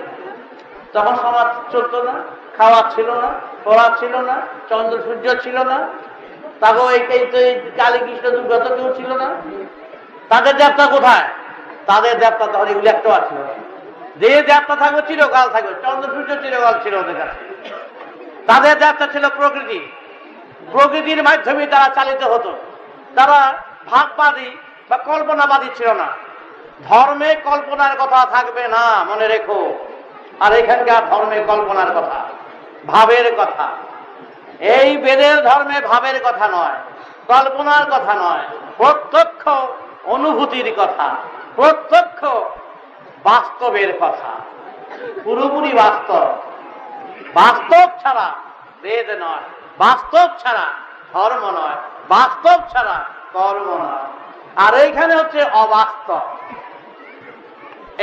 তখন সমাজ চলতো না, খাওয়া ছিল না, পড়া ছিল না, চন্দ্র সূর্য ছিল না, তাকেও এই কালী কৃষ্ণ দুর্গা তো কেউ ছিল না। তাদের দেবতা কোথায়? তাদের দেবতা তখন এগুলি একটাও ছিল না। যে দেবতা থাকবে চিরকাল থাকবে, চন্দ্র সূর্য চিরকাল ছিল ওদের কাছে। তাদের দেবতা ছিল প্রকৃতি, প্রকৃতির মাধ্যমে তারা চালিত হতো। তারা ভাববাদী বা কল্পনাবাদী ছিল না। ধর্মে কল্পনার কথা থাকবে না, মনে রেখো। আর এখানকার ধর্মে কল্পনার কথা, ভাবের কথা। এই বেদের ধর্মে ভাবের কথা নয়, কল্পনার কথা নয়, প্রত্যক্ষ অনুভূতির কথা, প্রত্যক্ষ বাস্তবের কথা, পুরোপুরি বাস্তব। বাস্তব ছাড়া বেদ নয়, বাস্তব ছাড়া ধর্ম নয়, বাস্তব ছাড়া কর্ম নয়। আর এইখানে হচ্ছে অবাস্তব।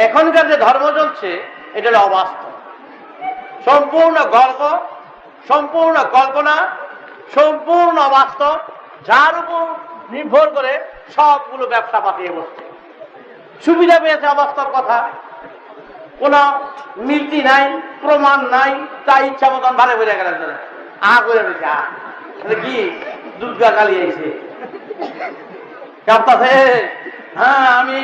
এখনকার যে ধর্ম চলছে এটা হলো অবাস্তব, সম্পূর্ণ গল্প, সম্পূর্ণ কল্পনা, সম্পূর্ণ অবাস্তব, যার উপর নির্ভর করে সবগুলো ব্যবসা পাতিয়ে বসছে। সুবিধা পেয়েছে অবাস্তব কথা, কোন মিলতি নাই, প্রমাণ নাই, তাই ইচ্ছা মতন ভালো বোঝা গেল করে রয়েছে। কি দুর্গা কালী আইছে কাঁপতাছে, হ্যাঁ আমি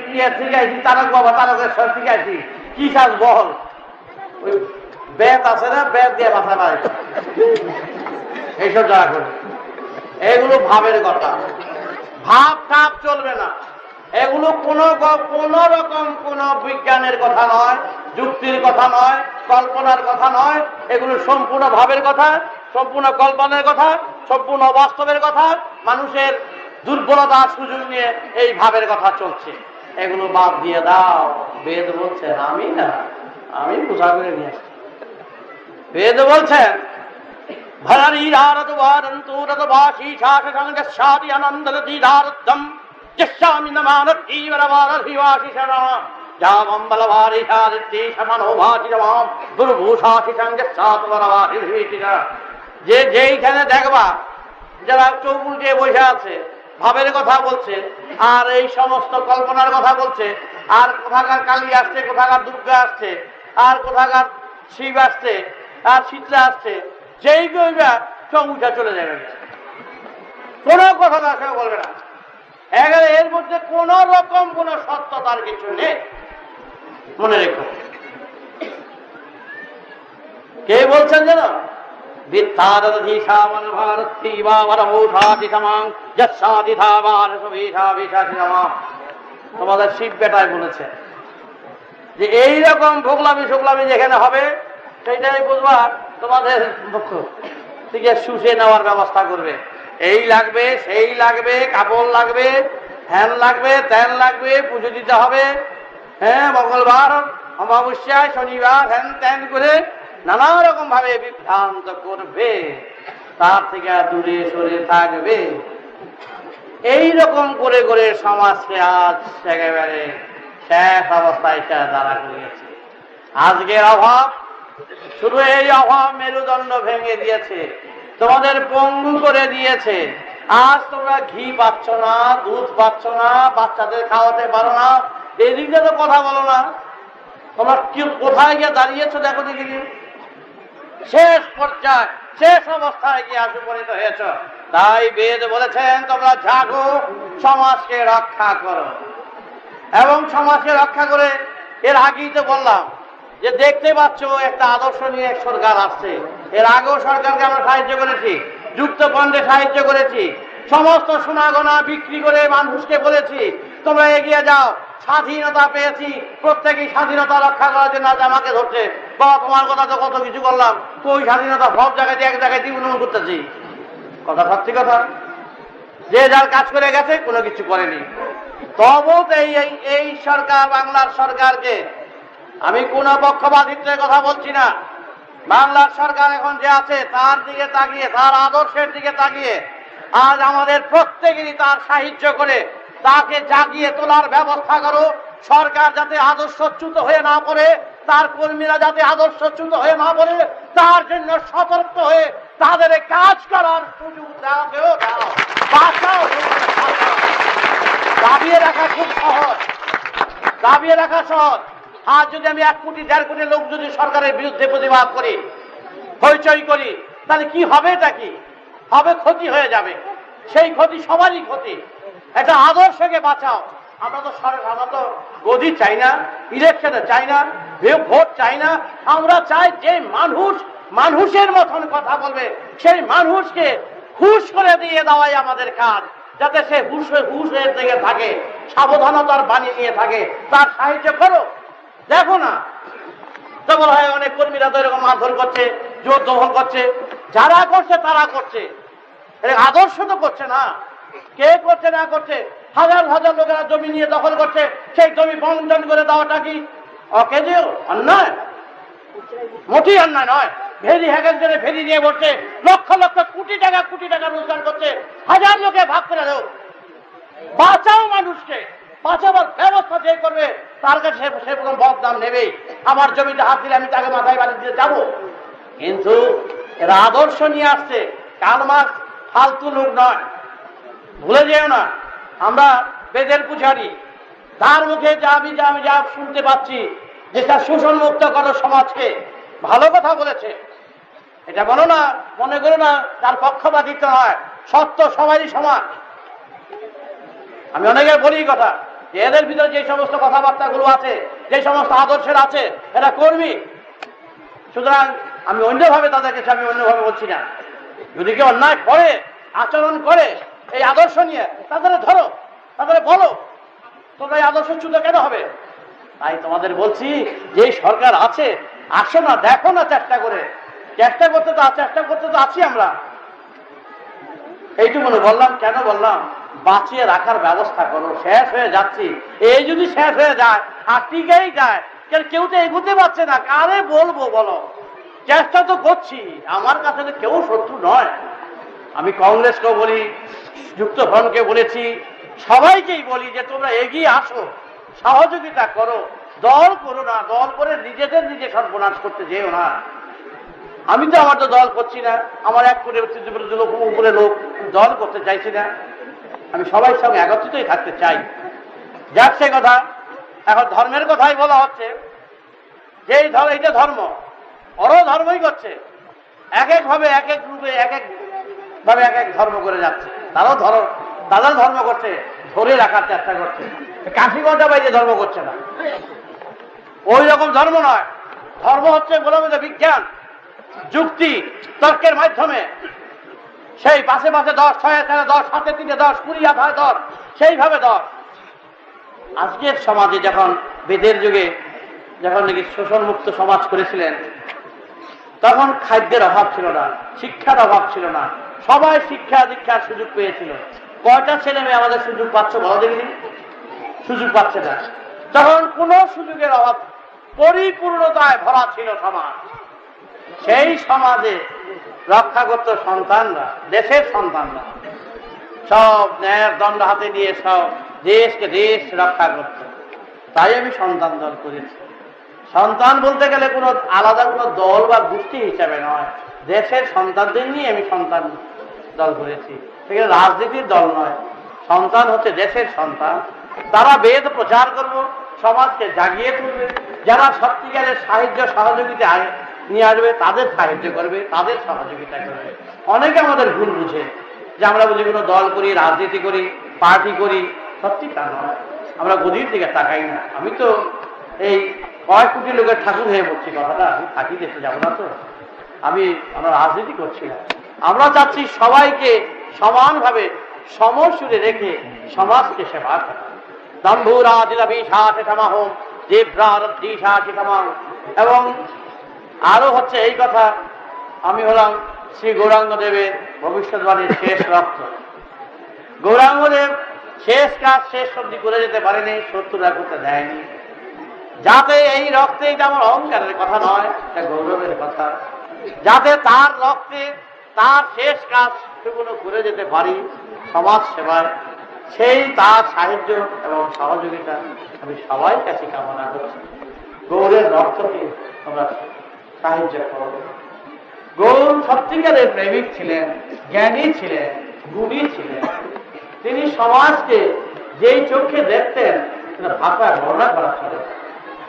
ঠিক আছি, তারক বাবা তারকেশ্বর ঠিক আছি, কি কাজ বল? ওই বেত আছে না, বেত দিয়ে মাথা মারে, এইসব যারা করে। এগুলো ভাবের কথা, ভাব টাপ চলবে না। এগুলো কোন রকম কোন বিজ্ঞানের কথা নয়, যুক্তির কথা নয়, কল্পনার কথা নয়। এগুলো সম্পূর্ণ ভাবের কথা, সম্পূর্ণ কল্পনার কথা, সম্পূর্ণ অবাস্তবের কথা। মানুষের দুর্বলতার সুযোগ নিয়ে এই ভাবের কথা চলছে। এগুলো বাদ দিয়ে দাও। বেদ বলছেন, আমি বুঝা করে নিয়ে আসছি। বেদ বলছেন যে যেইখানে দেখবা যারা চোখ উল্টে বসে আছে, ভাবের কথা বলছে, আর এই সমস্ত কল্পনার কথা বলছে, আর কোথাকার কালী আসছে, কোথাকার দুর্গা আসছে, আর কোথাকার শিব আসছে, আর শীতলা আসছে, যেই কইবা সব উঠা চলে যাবে, কোনো কথা না কেউ বলবে না। এর মধ্যে কোন রকম কোন সত্যতার কিছু নেই, মনে রেখো। কে বলছেন যেন? তোমাদের শিব বেটায় বলেছে যে এইরকম ভোগলামি শুকলামি যেখানে হবে সেইটাই বুঝবা তোমাদের থেকে শুষে নেওয়ার ব্যবস্থা করবে। এই লাগবে, সেই লাগবে, কাপড় লাগবে, হ্যান লাগবে, ত্যান লাগবে, পুজো দিতে হবে, হ্যাঁ মঙ্গলবার, অমাবস্যায়, শনিবার, হ্যান ত্যান করে নানা রকম ভাবে বিভ্রান্ত করবে, তার থেকে দূরে সরে থাকবে। এই রকম করে করে সমাজকে আজ একেবারে শেষ অবস্থায় দাঁড়া করিয়েছে। আজকের অভাব, শুধু এই অভাব মেরুদণ্ড ভেঙে দিয়েছে, তোমাদের পঙ্গু করে দিয়েছে। আজ তোমরা ঘি পাচ্ছ না, দুধ পাচ্ছ না, বাচ্চাদের খাওয়াতে পারো না, এদিকে তো কথা বলো না। তোমরা কি কোথায় গিয়ে দাঁড়িয়েছো দেখো দেখি, শেষ পর্যায়ে, শেষ অবস্থায় গিয়ে উপনীত হয়েছ। তাই বেদ বলেছেন তোমরা জাগো, সমাজকে রক্ষা করো। এবং সমাজকে রক্ষা করে, এর আগেই তো বললাম যে দেখতে পাচ্ছ একটা আদর্শ নিয়ে সরকার আসছে। এর আগেও সরকারকে আমরা সাহায্য করেছি, যুক্তফ্রন্টে সাহায্য করেছি, সমস্ত সোনাগোনা বিক্রি করে মানুষকে বলেছি তোমরা এগিয়ে যাও, স্বাধীনতা পেয়েছি, প্রত্যেকেই স্বাধীনতা রক্ষা করার জন্য আজ আমাকে ধরছে। বাবা তোমার কথা তো কত কিছু করলাম, ওই স্বাধীনতা সব জায়গায় এক জায়গায় দ্বিগুণ করতেছি। কথা সত্যি কথা, যে যার কাজ করে গেছে, কোনো কিছু করেনি। তবু এই সরকার, বাংলার সরকারকে আমি কোন পক্ষপাতিত্বের কথা বলছি না। বাংলার সরকার এখন যে আছে তার দিকে তাকিয়ে, তার আদর্শের দিকে তাকিয়ে আজ আমাদের প্রত্যেকেরই তার সাহায্য করে তাকে জাগিয়ে তোলার ব্যবস্থা করো। সরকার যাতে আদর্শচ্যুত হয়ে না পড়ে, তার কর্মীরা যাতে আদর্শচ্যুত হয়ে না বলে তার জন্য সতর্ক হয়ে তাদের কাজ করার সুযোগ দেওয়াকেও দাও, বাঁচাও। দাবিয়ে রাখা খুব সহজ, দাবিয়ে রাখা সহজ। আর যদি আমি 1 কোটি 1.5 কোটি লোক যদি সরকারের বিরুদ্ধে প্রতিবাদ করি, হইচই করি, তাহলে কি হবে? এটা কি হবে? ক্ষতি হয়ে যাবে। সেই ক্ষতি সবারই ক্ষতি। এটা আদর্শকে বাঁচাও। আমরা তো গদি চাই না, ইলেকশনে চাই না, ভোট চাই না। আমরা চাই যে মানুষ মানুষের মতন কথা বলবে, সেই মানুষকে হুঁশ করে দিয়ে দেওয়াই আমাদের কাজ, যাতে সে হুঁশের দিকে থাকে, সাবধানতার বাণী নিয়ে থাকে। তার সাহায্য করো। দেখো না, তো বলা হয় অনেক কর্মীরা তো এরকম মারধর করছে, জোর দখল করছে। যারা করছে তারা করছে, আদর্শ তো করছে না। কে করছে না করছে? হাজার হাজার লোকেরা জমি নিয়ে দখল করছে, সেই জমি বন্টন করে দেওয়াটা কি অকেজে অন্যায়? মোটেই অন্যায় নয়। ভেরি একজনে ভেরি নিয়ে বসছে, লক্ষ লক্ষ কোটি টাকা রোজগার করছে, হাজার লোকে ভাগ করে দেও। বাঁচাও মানুষকে, বাঁচাবার ব্যবস্থা যে করবে তার কাছে সে কোনো বদনাম নেবেই। আমার জমিতে হাত দিলে আমি তাকে মাথায় বাড়ি দিয়ে যাবো। কিন্তু এরা আদর্শ নিয়ে আসছে। কাল মাস ফালতু লোক নয়, ভুলে যেও না। আমরা বেদের পূজারি, তার মুখে আমি যা শুনতে পাচ্ছি যে তার শোষণ মুক্ত করো সমাজকে, ভালো কথা বলেছে। এটা বলো না, মনে করো না তার পক্ষপাতিত্ব নয়, সত্য সবারই সমান। আমি অনেকে বলি কথা যে এদের ভিতরে যে সমস্ত কথাবার্তাগুলো আছে, যে সমস্ত আদর্শের আছে, এরা কর্মী। সুতরাং আমি অন্যভাবে তাদের কাছে আমি অন্যভাবে বলছি না। যদি কেউ অন্যায় করে, আচরণ করে এই আদর্শ নিয়ে, তাদের ধরো, তাদের বলো তোমরা এই আদর্শচ্যুত কেন হবে। তাই তোমাদের বলছি যে সরকার আছে, আসো না, দেখো না, চেষ্টা করতে তো আছি আমরা। এইটুকু বললাম। কেন বললাম? বাঁচিয়ে রাখার ব্যবস্থা করো। শেষ হয়ে যাচ্ছি, এই যদি শেষ হয়ে যায় আর টিকেই যায়, কেউ তো এগোতে পারছে না, কারে বলবো বলো? চেষ্টা তো করছি, আমার কাছে তো কেউ শত্রু নয়। আমি কংগ্রেসকেও বলি, যুক্তফ্রন্টকে বলেছি, সবাইকেই বলি যে তোমরা এগিয়ে আসো, সহযোগিতা করো, দল করো না। দল করে নিজে সর্বনাশ করতে যেও না। আমি তো আমার তো দল করছি না, আমার 1 কোটি লোক উপরে লোক, দল করতে চাইছি না। আমি সবাই সঙ্গে একত্রিতই থাকতে চাই। যাক সে কথা। এখন ধর্মের কথাই বলা হচ্ছে যে এইটা ধর্ম, ওরও ধর্মই করছে, এক একভাবে এক এক রূপে এক এক ধর্ম করে যাচ্ছে। তাদের ধর্ম করছে, ধরে রাখার চেষ্টা করছে। কাশি ঘন্টা বাইরে ধর্ম করছে না, ওই রকম ধর্ম নয়। ধর্ম হচ্ছে বলবে বিজ্ঞান, যুক্তি, তর্কের মাধ্যমে সেই পাশে 10, 6 10, 7 3 10, 20 8 10, সেইভাবে 10। আজকের সমাজে যখন বেদের যুগে যখন নাকি শোষণ মুক্ত সমাজ করেছিলেন, তখন খাদ্যের অভাব ছিল না, শিক্ষার অভাব ছিল না, সবাই শিক্ষা দীক্ষার সুযোগ পেয়েছিল। কয়টা ছেলে মেয়ে আমাদের সুযোগ পাচ্ছে বলো দেখি? সুযোগ পাচ্ছে না। তখন কোন সুযোগের অভাব, পরিপূর্ণতায় ভরা ছিল সমাজ। সেই সমাজে রক্ষা করত সন্তানরা, দেশের সন্তানরা, সব ন্যায়ের দণ্ড হাতে নিয়ে সব দেশ রক্ষা করত। তাই আমি সন্তান দল করেছি। সন্তান বলতে গেলে কোনো আলাদা কোনো দল বা গোষ্ঠী হিসাবে নয়, দেশের সন্তানদের নিয়ে আমি সন্তান দল করেছি। সেখানে রাজনীতির দল নয়, সন্তান হচ্ছে দেশের সন্তান। তারা বেদ প্রচার করব, সমাজকে জাগিয়ে তুলবে। যারা সত্যিকারের সাহায্য সহযোগিতা নিয়ে আসবে তাদের সাহায্য করবে, তাদের সহযোগিতা করবে। অনেকে আমাদের ভুল বুঝে যে আমরা বুঝি কোনো দল করি, রাজনীতি করি, পার্টি করি। সত্যি তা নয়, আমরা গদির দিকে তাকাই না। আমি তো এই কয়েক কোটি লোকের ঠাকুর হয়ে পড়ছি, কথাটা আমি থাকি দেখতে যাবো না তো। আমরা রাজনীতি করছি না, আমরা চাচ্ছি সবাইকে সমানভাবে সমসুরে রেখে সমাজকে সেবা করা। দম্ভুরা দিলাভিষামাহম এবং আরো হচ্ছে এই কথা, আমি হলাম শ্রী গৌরাঙ্গদেবের ভবিষ্যৎবাণীর শেষ রক্ত। গৌরাঙ্গদেব শেষ কাজ শেষ অবধি করে যেতে পারেনি, শত্রুরা করতে দেয়নি। যাতে এই রক্তে, এটা আমার অহংকারের কথা নয়, এটা গৌরবের কথা, যাতে তার রক্তে তার শেষ কাজ সেগুলো করে যেতে পারি সমাজ সেবায়, সেই তার সাহায্য এবং সহযোগিতা আমি সবাই কাছে কামনা করছি। গৌরের রক্তকে তোমরা সাহায্য করো। গৌর সত্যিকারের প্রেমিক ছিলেন, জ্ঞানী ছিলেন, গুণী ছিলেন। তিনি সমাজকে যেই চোখে দেখতেন ভাষায় বর্ণনা করা ছিল।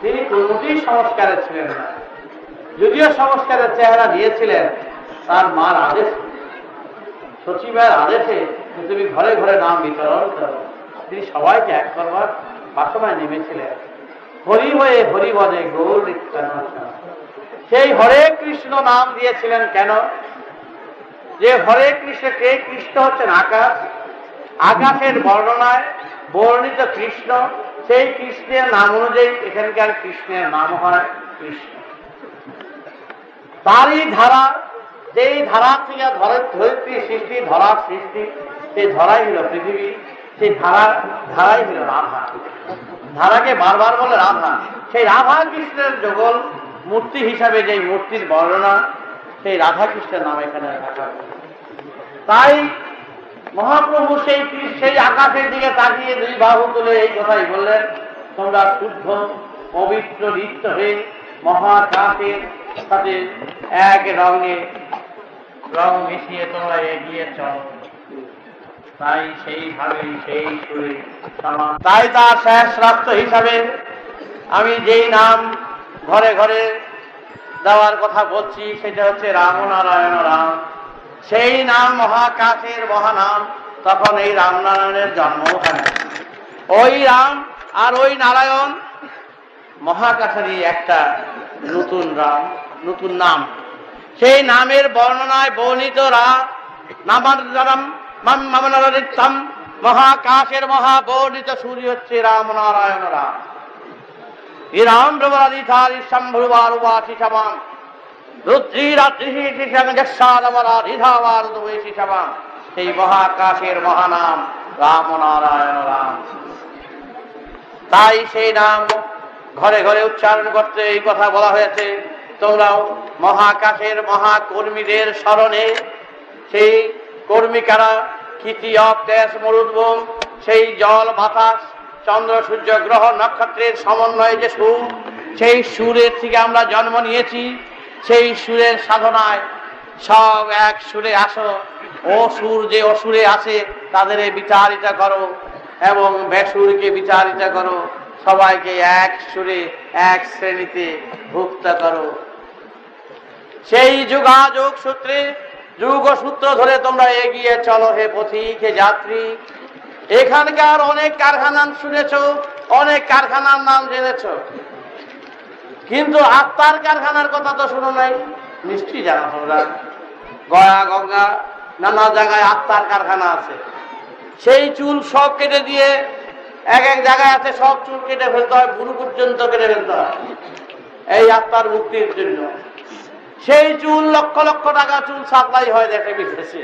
তিনি কোনটিই সংস্কারের ছিলেন না। যদিও সংস্কারের চেহারা দিয়েছিলেন তার মার আদেশ, সচিবের আদেশে তুমি ঘরে ঘরে নাম বিতরণ করো। তিনি সবাইকে এক করবার বাসনায় নেমেছিলেন। হরি হয়ে হরিবদে গৌর নিত্যানন্দ। সেই হরে কৃষ্ণ নাম দিয়েছিলেন কেন? যে হরে কৃষ্ণ, কে কৃষ্ণ হচ্ছেন আকাশ, আকাশের বর্ণনায় বর্ণিত কৃষ্ণ, সেই কৃষ্ণের নাম অনুযায়ী এখানকার কৃষ্ণের নাম হয় কৃষ্ণ। তারই ধারা, যেই ধারা থেকে ধরিত্রী সৃষ্টি, ধরার সৃষ্টি, সেই ধরাই হল পৃথিবী, সেই ধারাই হল রাধা। ধারাকে বারবার বলে রাধা। সেই রাধা কৃষ্ণের যুগল মূর্তি হিসাবে যেই মূর্তির বর্ণনা, সেই রাধা কৃষ্ণের নাম এখানে রাখা। তাই মহাপ্রভু সেই আকাশের দিকে তাকিয়ে দুই বাহু তুলে এই কথাই বললেন, তোমরা শুদ্ধ পবিত্র লিপ্ত হয়ে মহাকাশের সাথে এক রং মিশিয়ে তোমরা এগিয়ে চলো। তাই সেইভাবে সেই সুরে তাই তার শেষ রাত্র হিসাবে আমি যেই নাম ঘরে ঘরে দেওয়ার কথা বলছি সেটা হচ্ছে রামনারায়ণ রাম। সেই নাম মহাকাশের মহানাম। তখন এই রামনারায়ণের জন্ম হয়। ওই রাম আর ওই নারায়ণ মহাকাশেরই একটা নতুন নাম। সেই নামের বর্ণনায় বর্ণিত মহাকাশের মহাবর্ণিত সূর্য হচ্ছে রামনারায়ণ রাম। রাম ব্রহ্মাদিধারী শম্ভুবারুবাসী সমাম রুদ্রী রাত্রি সমাম। সেই মহাকাশের মহানাম রামনারায়ণ রাম। তাই সেই নাম ঘরে ঘরে উচ্চারণ করতে এই কথা বলা হয়েছে। তোমরাও মহাকাশের মহাকর্মীদের স্মরণে, সেই কর্মীকারা ক্ষিতি অপ দেশ মরুদ্ভূম, সেই জল বাতাস চন্দ্র সূর্য গ্রহ নক্ষত্রের সমন্বয়ে যে সুর, সেই সুরের থেকে আমরা জন্ম নিয়েছি। সেই সুরের সাধনায় সব এক সুরে আসো। অসুর যে অসুরে আছে তাদের বিচারিতা করো এবং বেসুরকে বিচারিতা করো। সবাইকে এক সুরে এক শ্রেণীতে ভুক্ত করো। সেই যোগাযোগ সূত্রে যুগসূত্র ধরে তোমরা এগিয়ে চলো হে পথিক, হে যাত্রী। এখানকার অনেক কারখানা শুনেছ, অনেক কারখানার নাম জেনেছ, কিন্তু আত্মার কারখানার কথা তো শুনো নাই। নিশ্চয়ই জানো তোমরা, গয়া গঙ্গা নানা জায়গায় আত্মার কারখানা আছে। সেই চুল সব কেটে দিয়ে এক এক জায়গায় আছে, সব চুল কেটে ফেলতে হয়, বুড়ো পর্যন্ত কেটে ফেলতে হয় এই আত্মার মুক্তির জন্য। সেই চুল লক্ষ লক্ষ টাকা চুল সাপ্লাই হয় দেখে বিদেশে,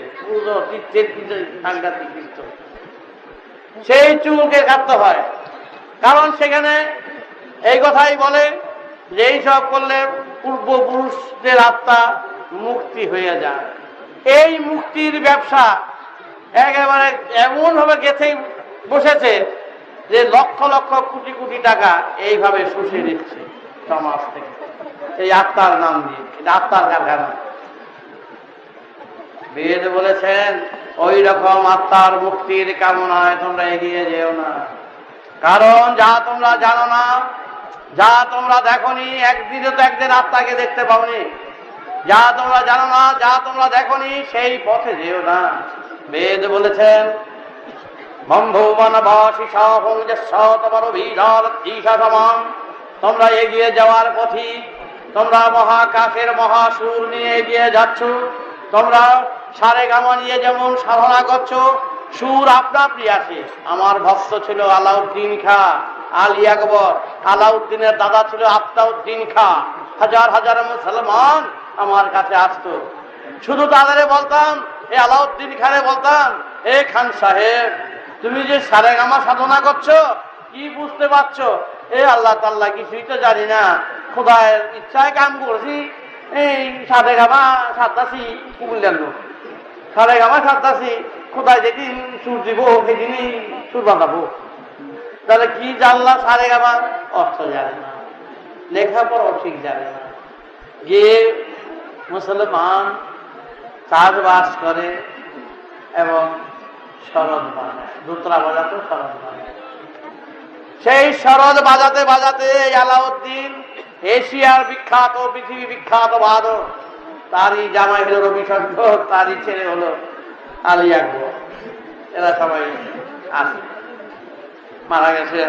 সেই চুলকে কাটতে হয়। কারণ সেখানে এই কথাই বলে যে এইসব করলে পূর্বপুরুষদের আত্মা মুক্তি হয়ে যায়। এই মুক্তির ব্যবসা একেবারে এমন ভাবে গেঁথে বসেছে যে লক্ষ লক্ষ কোটি কোটি টাকা এইভাবে শুষে নিচ্ছে সমাজ থেকে, এই আত্মার নাম দিয়ে। এটা আত্মার কারখানা। বেদ বলেছেন ওই রকম আত্মার মুক্তির কামনায় তোমরা এগিয়ে যেও না। কারণ যা তোমরা জানো না, যা তোমরা দেখনি, একদিনে তো একদিন আত্মাকে দেখতে পাওনি। যা তোমরা জানো না, যা তোমরা দেখনি, সেই পথে যেও না। বেদ বলেছেন তোমরা এগিয়ে যাওয়ার পথে, তোমরা মহাকাশের মহাসুর নিয়ে এগিয়ে যাচ্ছ। তোমরা সারে গামা নিয়ে যেমন সাধনা করছো, সুর আপনা আপনি আসে। আমার ভক্ত ছিল আলাউদ্দিন খা, আলী আকবর। আলাউদ্দিনের দাদা ছিল আফতাউদ্দিন খা। হাজার হাজার মুসলমান আমার কাছে আসতো। শুধু তাদের বলতাম, এ আলাউদ্দিন খানে বলতাম, এ খান সাহেব তুমি যে সারে গামা সাধনা করছো কি বুঝতে পারছো? এ আল্লাহ তাল্লাহ কিছুই তো জানি না, খোদার ইচ্ছায় কাম করছি। এই সারে গামা সারতাছি, কি বললেন সারে গামা সারতাছি, খোদায় যেদিন সুর দিব সেদিনই সুর বাঁধাবো। তাহলে কি জানলা সারে গামা? অর্থ জানে না। লেখাপড়াও ঠিক জানে না, গিয়ে মুসলমান চাষবাস করে এবং শরৎ বাজায়, দোতরা বাজাতে শরৎ বাজায়। সেই শরৎ বাজাতে বাজাতে আলাউদ্দিন এশিয়ার বিখ্যাত, পৃথিবী বিখ্যাত বাদক, তারই জামাই হলো রবি শঙ্কর, তারই ছেলে হলো আলী আকবর, এরা সবাই আছে। মারা গেছে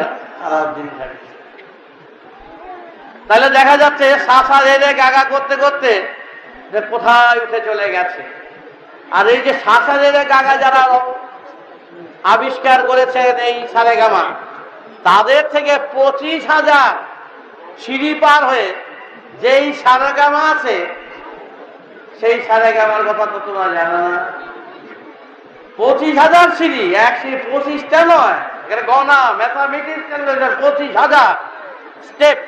আলাউদ্দিন খান। তাহলে দেখা যাচ্ছে শাসা রেড়ে গাগা করতে করতে যে কোথায় উঠে চলে গেছে। আর এই যে শাসা রেড়ে গাগা যারা আবিষ্কার করেছেন এই সারেগামা, তাদের থেকে 25,000 সিঁড়ি পার হয়ে যেই সারেগামা আছে, সেই সারেগামার কথা তো তোমরা জানো না। 25,000 সিঁড়ি, এক সিঁড়ি 25টা নয়, এখানে গণা ম্যাথামেটিক্স 25,000 স্টেপ।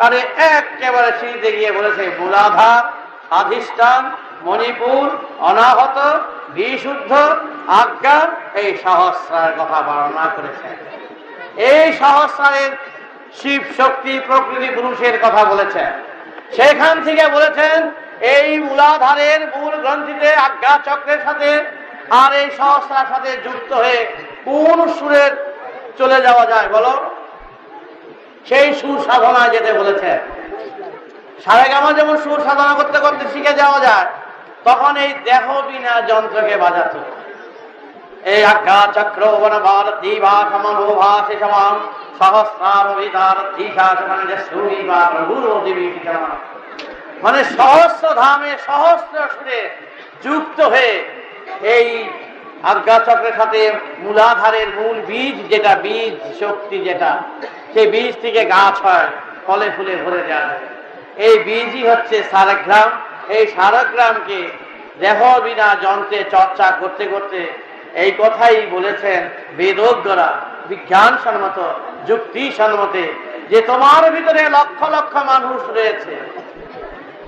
আরে একেবারে সিঁড়িতে গিয়ে বলেছে মূলাধার, স্বাধিষ্ঠান, মণিপুর, অনাহত, বিশুদ্ধ, আজ্ঞা, এই সহস্রার কথা বর্ণনা করেছেন। এই সহস্রারের শিব শক্তি প্রকৃতি পুরুষের কথা বলেছেন। সেখান থেকে বলেছেন এই মূলাধারের মূল গ্রন্থিতে আজ্ঞা চক্রের সাথে আর এই সহস্রার সাথে যুক্ত হয়ে কোন সুরের চলে যাওয়া যায় বলো? সেই সুর সাধনায় যেতে বলেছে। সারেগামা যেমন সুর সাধনা করতে করতে শিখে যাওয়া যায়, তখন এই দেহ বিনা যন্ত্রকে বাজাতো। এই আজ্ঞা চক্র বনবার দিবা সমনোভা সে সমান সহস্রার বিদার দিশা সমান যে সুরি বা প্রভুর দেবী, মানে সহস্র ধামে সহস্র সুরে যুক্ত হয়ে এই আজ্ঞা চক্রের সাথে মূলাধারের মূল বীজ, যেটা বীজ শক্তি, যেটা সেই বীজ থেকে গাছ হয়, ফলে ফুলে ভরে যায়। এই বীজই হচ্ছে সারগ্রাম। এই সারগ্রামকে দেহ বিনা যন্ত্রে চর্চা করতে করতে এই কথাই বলেছেন বেদজ্ঞরা বিজ্ঞান সম্মত, যুক্তি সম্মতে, যে তোমার ভিতরে লক্ষ লক্ষ মানুষ রয়েছে,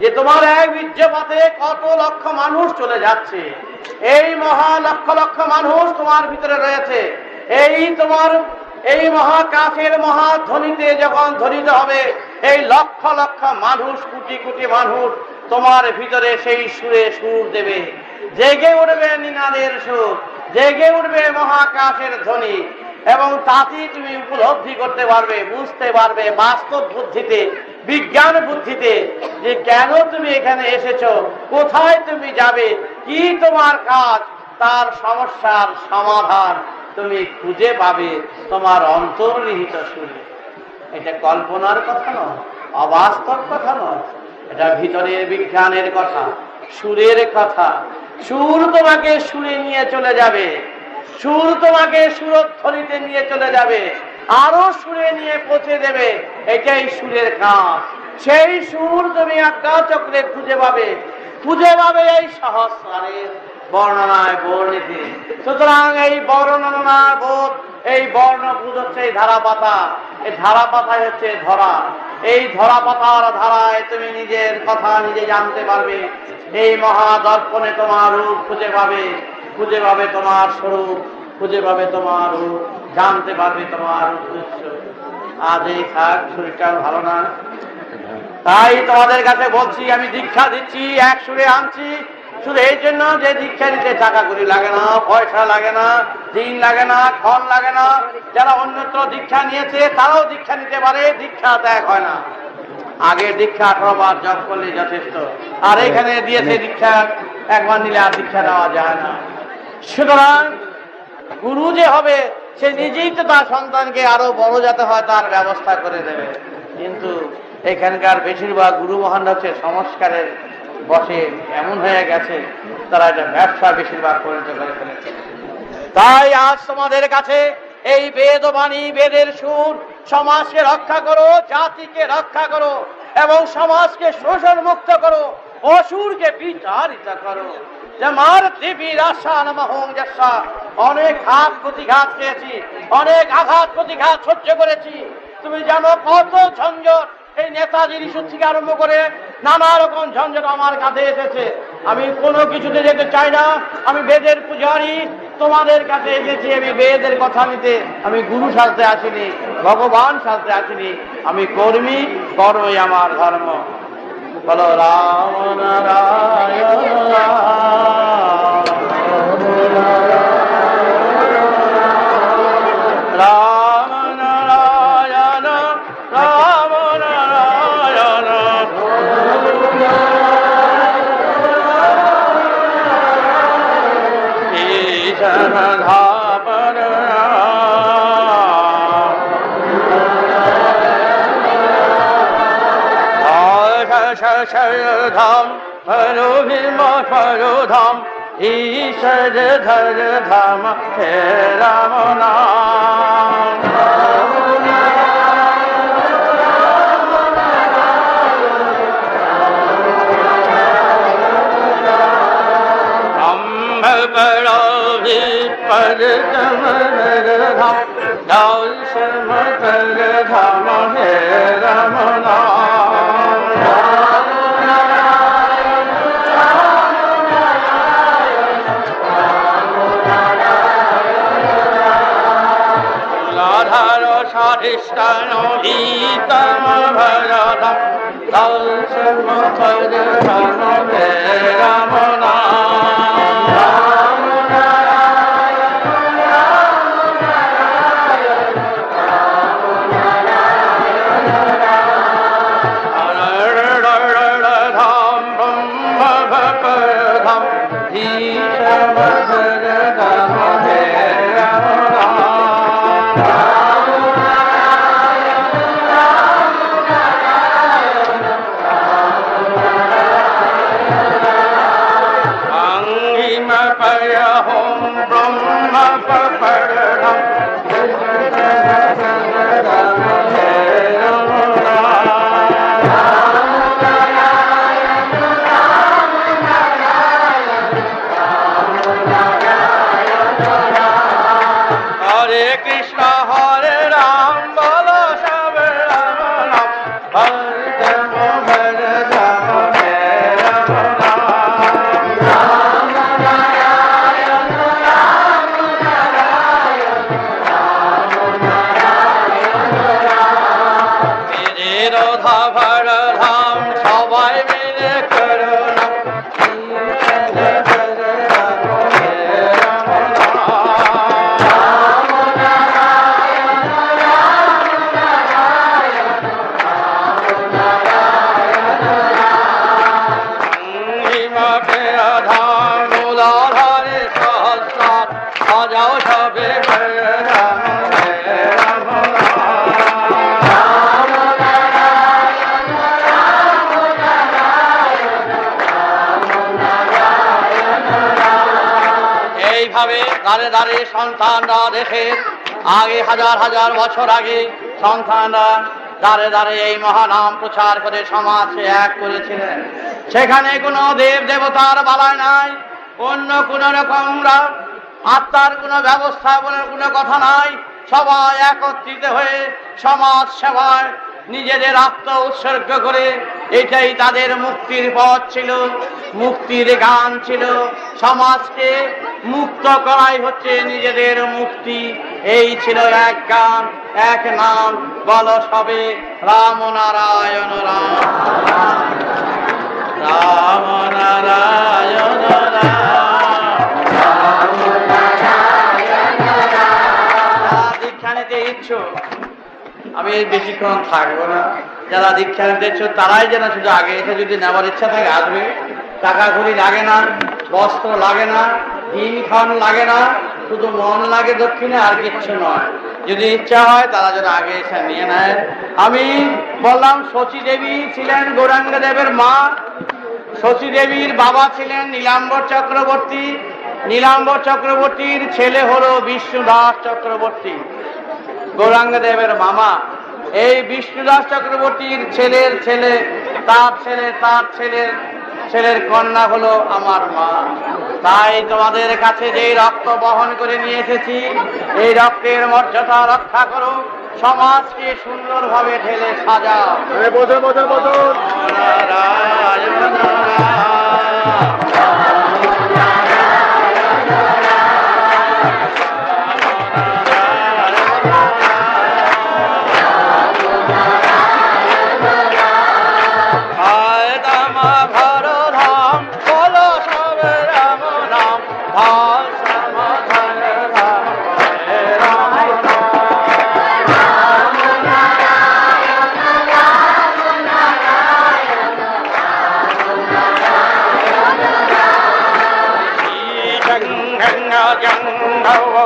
যে তোমার এক বীর্যপাতে কত লক্ষ মানুষ চলে যাচ্ছে, এই মহা লক্ষ লক্ষ মানুষ তোমার ভিতরে রয়েছে। এই তোমার এই মহাকাশের মহাধ্বনিতে যখন ধ্বনিত হবে, এই লক্ষ লক্ষ মানুষ, কোটি কোটি মানুষ তোমার ভিতরে সেই সুরে সুর দেবে, জেগে উঠবে নিনাদের সুর, জেগে উঠবে মহাকাশের ধ্বনি, এবং তাতেই তুমি উপলব্ধি করতে পারবে, বুঝতে পারবে বাস্তব বুদ্ধিতে, বিজ্ঞান বুদ্ধিতে, যে কেন তুমি এখানে এসেছো, কোথায় তুমি যাবে, কি তোমার কাজ, তার সমস্যার সমাধান তুমি খুঁজে পাবে তোমার অন্তর্নিহিত সুরে। এটা কল্পনার কথা নয়, অবাস্তব কথা নয়, এটা ভিতরের বিজ্ঞানের কথা, সুরের কথা। সুর তোমাকে সুরে নিয়ে চলে যাবে, সুর তোমাকে সুরধ্বনিতে নিয়ে চলে যাবে, আরো সুরে নিয়ে পৌঁছে দেবে। এটাই সুরের কাজ। সেই সুর তুমি আজ্ঞা চক্রে খুঁজে পাবে, খুঁজে পাবে এই সহস্রারের বর্ণনায় বর্ণিতে। সুতরাং এই বর্ণনা বোধ, এই বর্ণবোধ হচ্ছে এই ধারাপাতা, এই ধারাপাতায় হচ্ছে ধরা। এই ধরাপাতার ধারায় তুমি নিজের কথা নিজে জানতে পারবে। এই মহাদর্পণে তোমার রূপ খুঁজে পাবে, খুঁজে পাবে তোমার স্বরূপ, খুঁজে পাবে তোমার রূপ, জানতে পারবে তোমার উদ্দেশ্য। আজ এই থাক, শরীরটা ভালো না, তাই তোমাদের কাছে বলছি, আমি দীক্ষা দিচ্ছি, এক সুরে আনছি, শুধু এই জন্য যে দীক্ষা নিতে টাকা কড়ি লাগে না, পয়সা লাগে না, দিন লাগে না, ক্ষণ লাগে না। যারা অন্যত্র দীক্ষা নিয়েছে তারাও দীক্ষা নিতে পারে, দীক্ষা ত্যাগ হয় না। আগে দীক্ষা 18 বার জপ করলে যথেষ্ট, আর এখানে দিয়েছে দীক্ষা একবার নিলে আর দীক্ষা দেওয়া যায় না। সুতরাং গুরু যে হবে সে নিজেই তো তার সন্তানকে আরো বড় যাতে হয় তার ব্যবস্থা করে দেবে। কিন্তু এখানকার বেশিরভাগ গুরু মহান হচ্ছে সংস্কারের বসে এমন হয়ে গেছে, তারা এটা ব্যবসা বেশিরভাগ পরিণত করে ফেলেছে। তাই আজ তোমাদের কাছে এই বেদবাণী, বেদের সুর, সমাজকে রক্ষা করো, জাতিকে রক্ষা করো, এবং সমাজকে শোষণ মুক্ত করো, অসুরকে বিচারিত করো। যে মার দেবীর আশা নমহং যশা, অনেক ঘাত প্রতিঘাত পেয়েছি, অনেক আঘাত প্রতিঘাত সহ্য করেছি। তুমি জানো কত ঝঞ্ঝট, এই নেতাজির ইস্যু থেকে আরম্ভ করে নানা রকম ঝঞ্ঝট আমার কাছে এসেছে। আমি কোনো কিছুতে যেতে চাই না। আমি বেদের পূজারী, তোমাদের কাছে এসেছি আমি বেদের কথা নিতে, আমি গুরু সাজতে আসিনি, ভগবান সাজতে আসিনি, আমি কর্মী, কর্মই আমার ধর্ম। বলো রাম নারায়ণ রাম নারায়ণ রাম নারায়ণ ঈশান ধাপন ধাম হরভিম হরধাম ঈশ্বর ধর ধাম হে রাম নাম। ধাम हे राम नाम। मूलाधार स्वाधिष्ठान गीतम भरतम दर्शन धाम हे राम नाम। দাঁড়ে দাঁড়ে সন্তানরা দেশের আগে হাজার হাজার বছর আগে সন্তানরা দাঁড়ে দাঁড়ে এই মহানাম প্রচার করে সমাজকে এক করেছিলেন। সেখানে কোনো দেব দেবতার বালাই নাই, অন্য কোন রকম আত্মার কোনো ব্যবস্থা বলে কোনো কথা নাই। সবাই একত্রিত হয়ে সমাজ সেবায় নিজেদের আত্ম উৎসর্গ করে এটাই তাদের মুক্তির পথ ছিল, মুক্তির গান ছিল। সমাজকে মুক্ত করাই হচ্ছে নিজেদের মুক্তি। এই ছিল এক গান, এক নাম, বল সবে রাম নারায়ণ রাম রাম নারায়ণ রাম। দীক্ষা নিতে ইচ্ছুক, আমি বেশিক্ষণ থাকবো না। যারা দীক্ষা নিতে ইচ্ছুক তারাই যেন শুধু আগে এসে যদি নেওয়ার ইচ্ছা থাকে আসবে। টাকা কড়ি লাগে না, বস্ত্র লাগে না, দিনক্ষণ লাগে না, শুধু মন লাগে দক্ষিণে, আর কিচ্ছু নয়। যদি ইচ্ছা হয় তারা যেন আগে এসে নিয়ে নেয়। আমি বললাম শচী দেবী ছিলেন গৌরাঙ্গ দেবের মা, শচী দেবীর বাবা ছিলেন নীলাম্বর চক্রবর্তী, নীলাম্বর চক্রবর্তীর ছেলে হলো বিষ্ণুদাস চক্রবর্তী, গৌরাঙ্গ দেবের মামা। এই বিষ্ণুদাস চক্রবর্তীর ছেলের ছেলে, তার ছেলে, তার ছেলের ছেলের কন্যা হলো আমার মা। তাই তোমাদের কাছে যে রক্ত বহন করে নিয়ে এসেছি, এই রক্তের মর্যাদা রক্ষা করো, সমাজকে সুন্দরভাবে ঢেলে সাজাও। भिन्न जन्मव